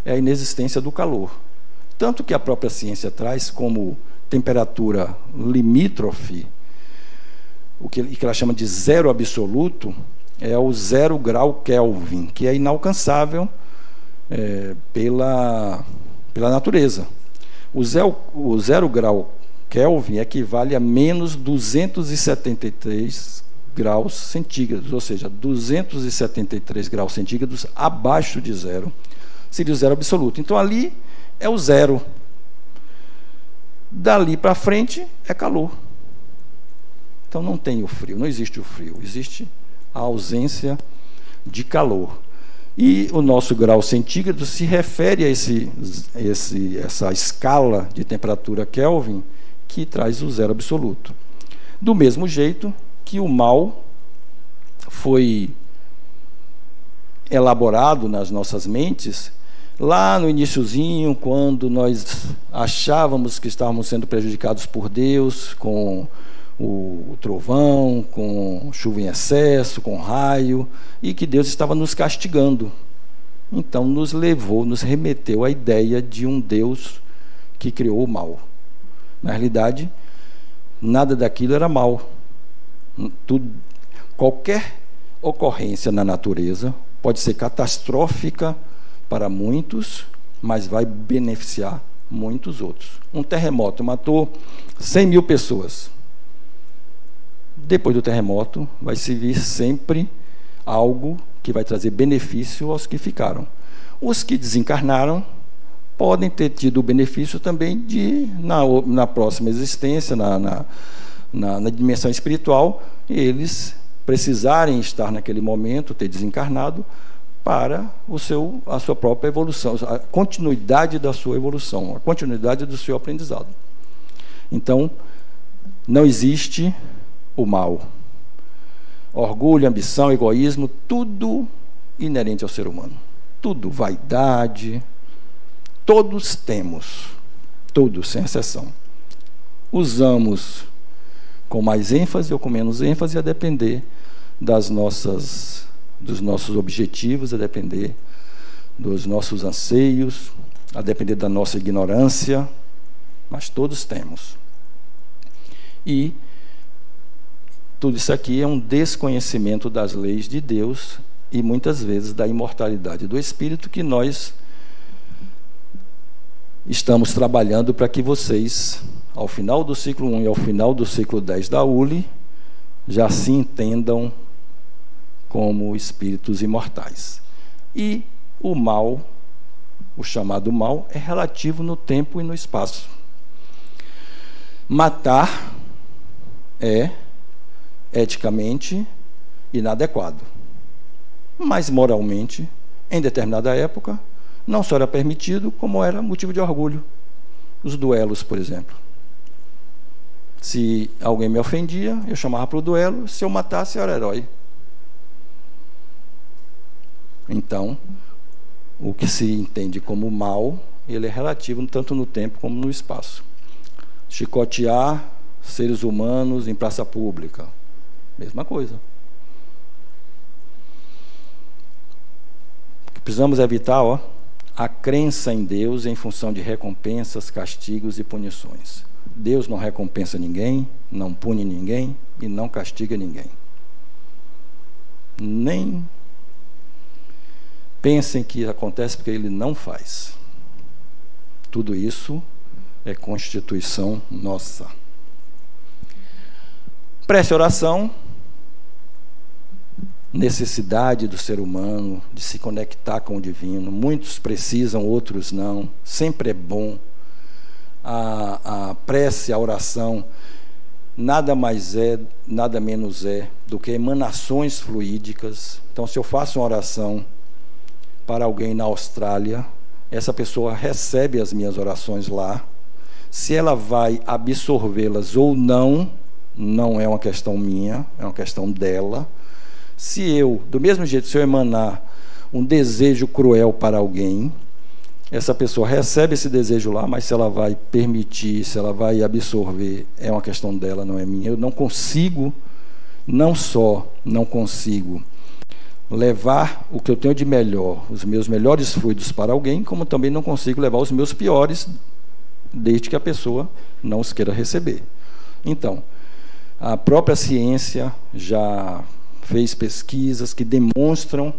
é a inexistência do calor. Tanto que a própria ciência traz como temperatura limítrofe, o que ela chama de zero absoluto, é o 0 grau Kelvin, que é inalcançável pela natureza. O zero grau Kelvin equivale a menos 273 graus centígrados, ou seja, 273 graus centígrados abaixo de zero, seria o zero absoluto. Então, ali é o zero. Dali para frente é calor. Então, não tem o frio, não existe o frio, existe a ausência de calor. E o nosso grau centígrado se refere a essa escala de temperatura Kelvin que traz o zero absoluto. Do mesmo jeito que o mal foi elaborado nas nossas mentes lá no iniciozinho, quando nós achávamos que estávamos sendo prejudicados por Deus, com o trovão, com chuva em excesso, com raio, e que Deus estava nos castigando. Então nos remeteu à ideia de um Deus que criou o mal. Na realidade, nada daquilo era mal. Qualquer ocorrência na natureza pode ser catastrófica para muitos, mas vai beneficiar muitos outros. Um terremoto matou 100 mil pessoas. Depois do terremoto, vai se vir sempre algo que vai trazer benefício aos que ficaram. Os que desencarnaram podem ter tido o benefício também de, na próxima existência, na dimensão espiritual, eles precisarem estar naquele momento, ter desencarnado, para a sua própria evolução, a continuidade da sua evolução, a continuidade do seu aprendizado. Então, não existe o mal. Orgulho, ambição, egoísmo, tudo inerente ao ser humano. Tudo, vaidade, todos temos, todos, sem exceção. Usamos com mais ênfase ou com menos ênfase, a depender dos nossos objetivos, a depender dos nossos anseios, a depender da nossa ignorância, mas todos temos. E tudo isso aqui é um desconhecimento das leis de Deus e muitas vezes da imortalidade do espírito, que nós estamos trabalhando para que vocês, ao final do ciclo 1 e ao final do ciclo 10 da ULI, já se entendam como espíritos imortais. E o mal, o chamado mal, é relativo no tempo e no espaço. Matar é eticamente inadequado, mas moralmente, em determinada época, não só era permitido, como era motivo de orgulho. Os duelos, por exemplo. Se alguém me ofendia, eu chamava para o duelo, se eu matasse, eu era herói. Então, o que se entende como mal, ele é relativo tanto no tempo como no espaço. Chicotear seres humanos em praça pública, mesma coisa. O que precisamos evitar, a crença em Deus em função de recompensas, castigos e punições. Deus não recompensa ninguém, não pune ninguém e não castiga ninguém. Nem pensem que acontece porque Ele não faz. Tudo isso é constituição nossa. Prece oração, necessidade do ser humano de se conectar com o divino. Muitos precisam, outros não. Sempre é bom. A prece, a oração, nada mais é, nada menos é do que emanações fluídicas. Então, se eu faço uma oração para alguém na Austrália, essa pessoa recebe as minhas orações lá. Se ela vai absorvê-las ou não, não é uma questão minha, é uma questão dela. Se eu, do mesmo jeito, se eu emanar um desejo cruel para alguém, essa pessoa recebe esse desejo lá, mas se ela vai permitir, se ela vai absorver, é uma questão dela, não é minha. Eu não consigo, não só não consigo levar o que eu tenho de melhor, os meus melhores fluidos para alguém, como também não consigo levar os meus piores, desde que a pessoa não os queira receber. Então, a própria ciência já fez pesquisas que demonstram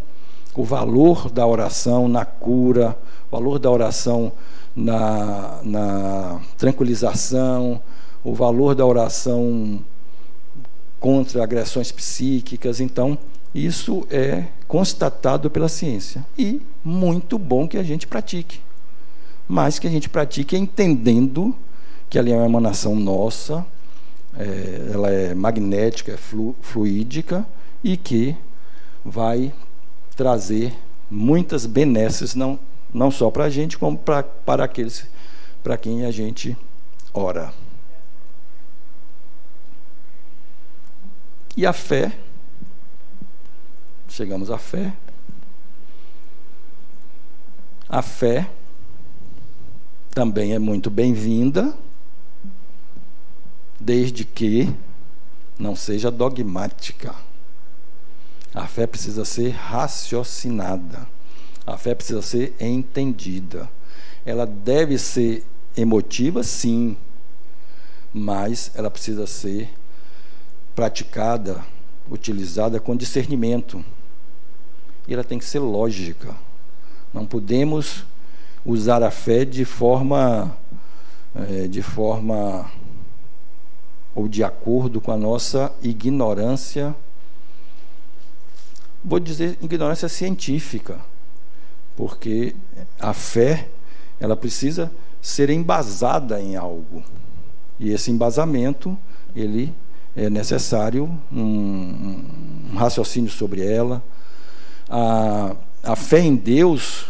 o valor da oração na cura, o valor da oração na tranquilização, o valor da oração contra agressões psíquicas. Então, isso é constatado pela ciência. E muito bom que a gente pratique. Mas que a gente pratique entendendo que ali é uma emanação nossa, ela é magnética, é fluídica, e que vai trazer muitas benesses, não só para a gente, como para aqueles para quem a gente ora. E a fé, chegamos à fé. A fé também é muito bem-vinda, desde que não seja dogmática. A fé precisa ser raciocinada. A fé precisa ser entendida. Ela deve ser emotiva, sim, mas ela precisa ser praticada, utilizada com discernimento. E ela tem que ser lógica. Não podemos usar a fé de forma ou de acordo com a nossa ignorância. Vou dizer ignorância científica, porque a fé, ela precisa ser embasada em algo. E esse embasamento, ele é necessário um raciocínio sobre ela. A fé em Deus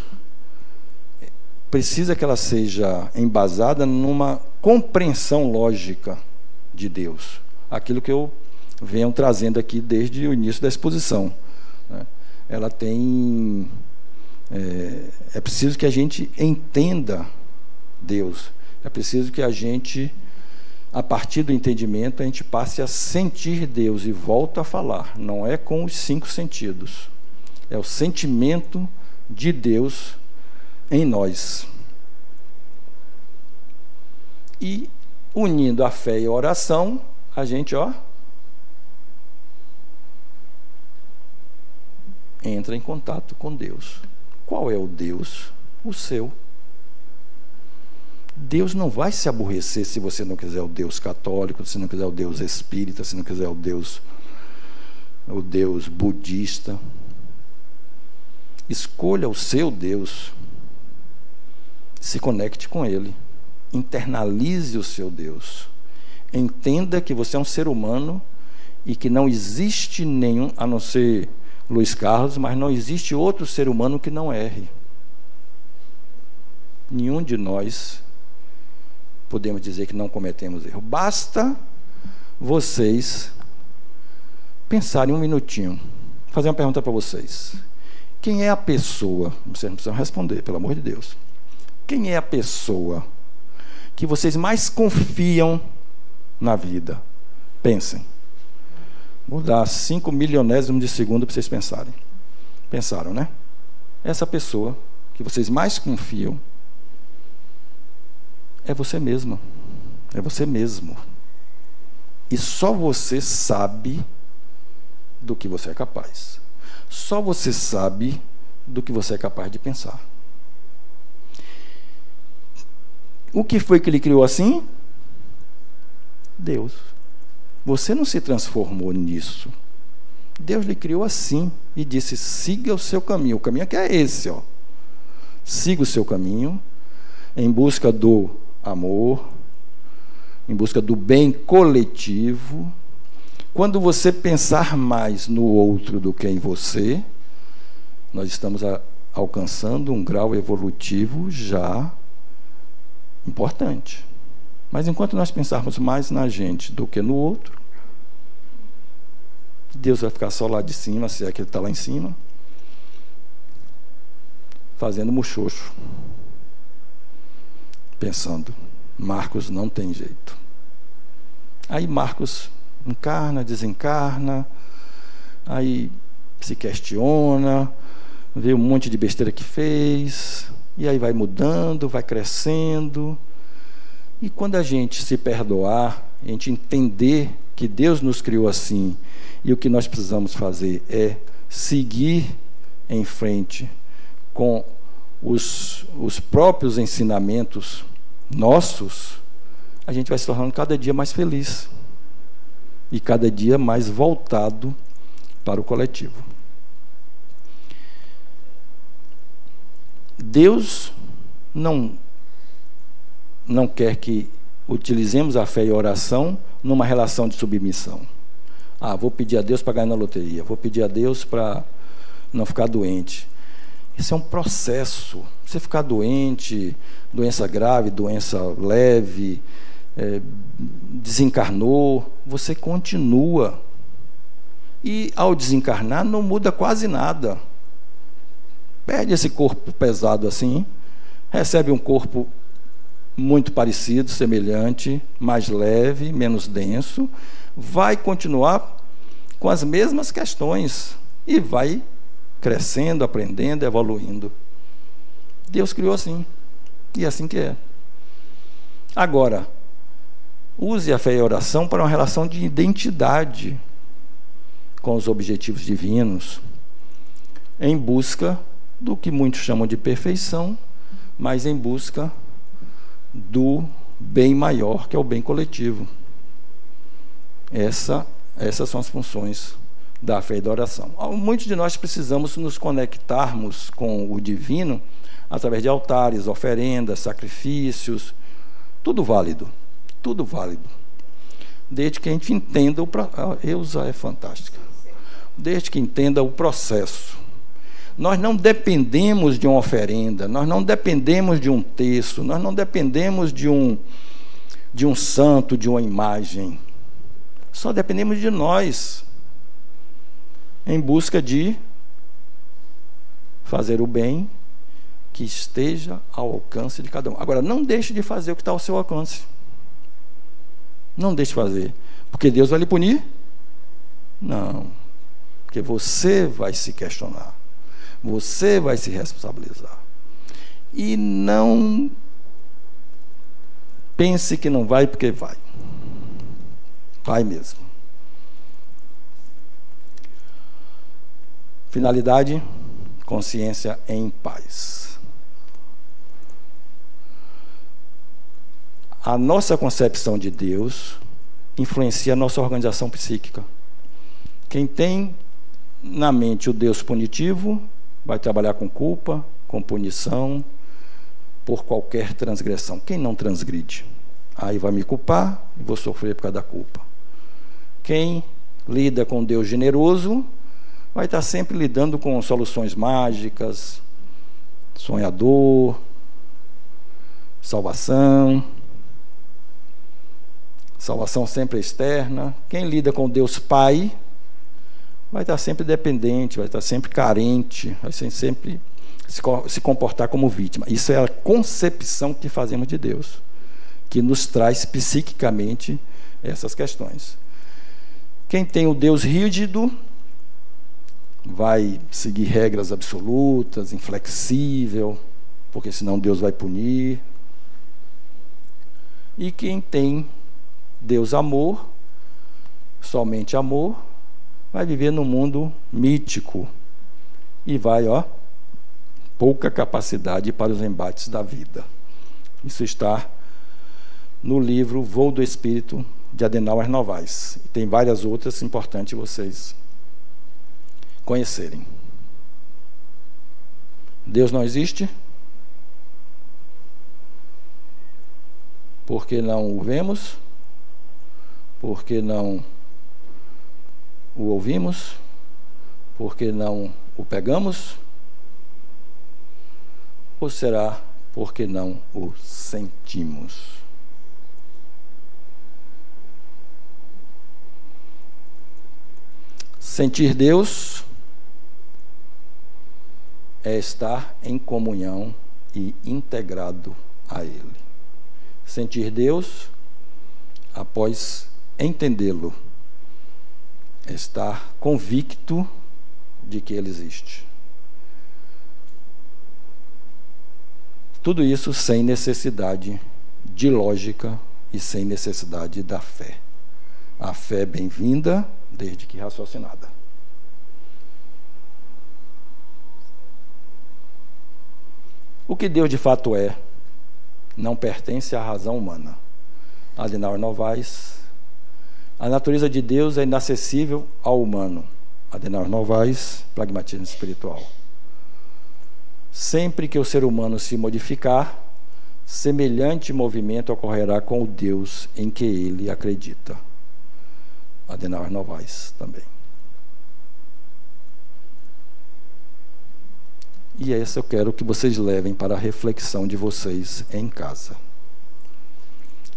precisa que ela seja embasada numa compreensão lógica de Deus. Aquilo que eu venho trazendo aqui desde o início da exposição. Ela tem... É preciso que a gente entenda Deus. É preciso que a gente, a partir do entendimento, a gente passe a sentir Deus e volta a falar. Não é com os 5 sentidos. É o sentimento de Deus em nós. E, unindo a fé e a oração, a gente, entra em contato com Deus. Qual é o Deus? O seu. Deus não vai se aborrecer se você não quiser o Deus católico, se não quiser o Deus espírita, se não quiser o Deus budista. Escolha o seu Deus. Se conecte com Ele. Internalize o seu Deus. Entenda que você é um ser humano e que não existe nenhum, a não ser Luiz Carlos, mas não existe outro ser humano que não erre. Nenhum de nós podemos dizer que não cometemos erro. Basta vocês pensarem um minutinho. Vou fazer uma pergunta para vocês. Quem é a pessoa? Vocês não precisam responder, pelo amor de Deus. Quem é a pessoa que vocês mais confiam na vida? Pensem. Vou dar 5 milionésimos de segundo para vocês pensarem. Pensaram, né? Essa pessoa que vocês mais confiam é você mesma. É você mesmo. E só você sabe do que você é capaz. Só você sabe do que você é capaz de pensar. o que foi que ele criou assim? Deus. Você não se transformou nisso. Deus lhe criou assim e disse: siga o seu caminho. O caminho aqui é esse, ó. Siga o seu caminho em busca do amor, em busca do bem coletivo. Quando você pensar mais no outro do que em você, nós estamos alcançando um grau evolutivo já importante. Mas enquanto nós pensarmos mais na gente do que no outro, Deus vai ficar só lá de cima, se é que ele está lá em cima, fazendo muxoxo, pensando: Marcos não tem jeito. Aí Marcos encarna, desencarna, aí se questiona, vê um monte de besteira que fez, e aí vai mudando, vai crescendo. E quando a gente se perdoar, a gente entender que Deus nos criou assim, e o que nós precisamos fazer é seguir em frente com os próprios ensinamentos nossos, a gente vai se tornando cada dia mais feliz e cada dia mais voltado para o coletivo. Deus não quer que utilizemos a fé e a oração numa relação de submissão. Vou pedir a Deus para ganhar na loteria, vou pedir a Deus para não ficar doente. Isso é um processo. Você ficar doente, doença grave, doença leve, desencarnou, você continua. E ao desencarnar não muda quase nada. Perde esse corpo pesado assim, recebe um corpo muito parecido, semelhante, mais leve, menos denso, vai continuar com as mesmas questões e vai crescendo, aprendendo, evoluindo. Deus criou assim, e é assim que é. Agora, use a fé e a oração para uma relação de identidade com os objetivos divinos, em busca do que muitos chamam de perfeição, mas em busca do bem maior, que é o bem coletivo. Essas são as funções da fé e da oração. Muitos de nós precisamos nos conectarmos com o divino através de altares, oferendas, sacrifícios, tudo válido, desde que a gente entenda Eusa é fantástica, desde que entenda o processo. Nós não dependemos de uma oferenda, nós não dependemos de um texto, nós não dependemos de um santo, de uma imagem. Só dependemos de nós, em busca de fazer o bem que esteja ao alcance de cada um. Agora, não deixe de fazer o que está ao seu alcance. Não deixe de fazer. Porque Deus vai lhe punir? Não. Porque você vai se questionar. Você vai se responsabilizar. E não pense que não vai, porque vai. Vai mesmo. Finalidade: consciência em paz. A nossa concepção de Deus influencia a nossa organização psíquica. Quem tem na mente o Deus punitivo vai trabalhar com culpa, com punição, por qualquer transgressão. Quem não transgride? Aí vai me culpar e vou sofrer por causa da culpa. Quem lida com Deus generoso vai estar sempre lidando com soluções mágicas, sonhador, salvação sempre externa. Quem lida com Deus Pai vai estar sempre dependente, vai estar sempre carente, vai sempre se comportar como vítima. Isso é a concepção que fazemos de Deus, que nos traz psiquicamente essas questões. Quem tem o Deus rígido vai seguir regras absolutas, inflexível, porque senão Deus vai punir. E quem tem Deus amor, somente amor, vai viver num mundo mítico e vai, pouca capacidade para os embates da vida. Isso está no livro Voo do Espírito, de Adenauer Novaes. E tem várias outras importantes vocês conhecerem. Deus não existe? Porque não o vemos? Porque não o ouvimos? Porque não o pegamos? Ou será porque não o sentimos? Sentir Deus é estar em comunhão e integrado a Ele. Sentir Deus, após entendê-lo, é estar convicto de que Ele existe. Tudo isso sem necessidade de lógica e sem necessidade da fé. A fé é bem-vinda, desde que raciocinada. O que Deus de fato é, não pertence à razão humana. Adenauer Novaes. A natureza de Deus é inacessível ao humano. Adenauer Novaes, Pragmatismo Espiritual. Sempre que o ser humano se modificar, semelhante movimento ocorrerá com o Deus em que ele acredita. Adenauer Novaes também. E essa eu quero que vocês levem para a reflexão de vocês em casa.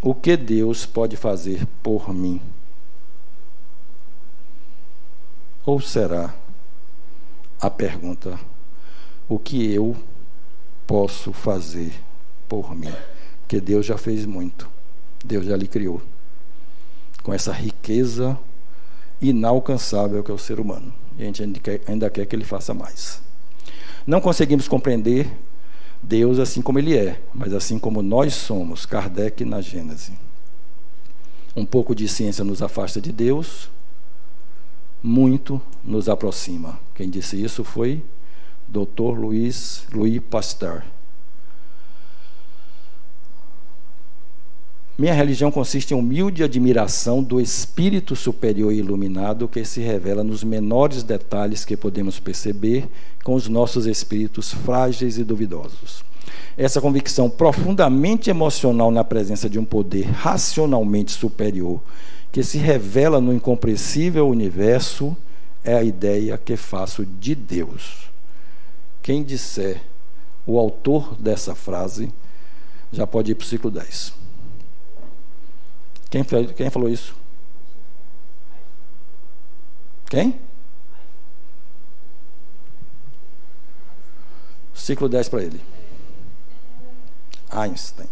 O que Deus pode fazer por mim? Ou será a pergunta: o que eu posso fazer por mim? Porque Deus já fez muito. Deus já lhe criou com essa riqueza inalcançável que é o ser humano. E a gente ainda quer que ele faça mais. Não conseguimos compreender Deus assim como Ele é, mas assim como nós somos. Kardec na Gênese. Um pouco de ciência nos afasta de Deus, muito nos aproxima. Quem disse isso foi Dr. Louis Pasteur. Minha religião consiste em humilde admiração do espírito superior e iluminado que se revela nos menores detalhes que podemos perceber com os nossos espíritos frágeis e duvidosos. Essa convicção profundamente emocional na presença de um poder racionalmente superior que se revela no incompreensível universo é a ideia que faço de Deus. Quem disser o autor dessa frase já pode ir para o ciclo 10. Quem falou isso? Quem? Ciclo 10 para ele. Einstein.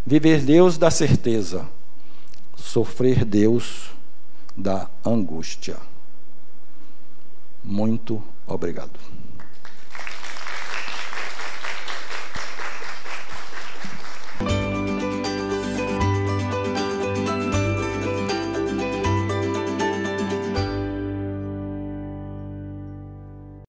Viver Deus dá certeza. Sofrer Deus dá angústia. Muito obrigado.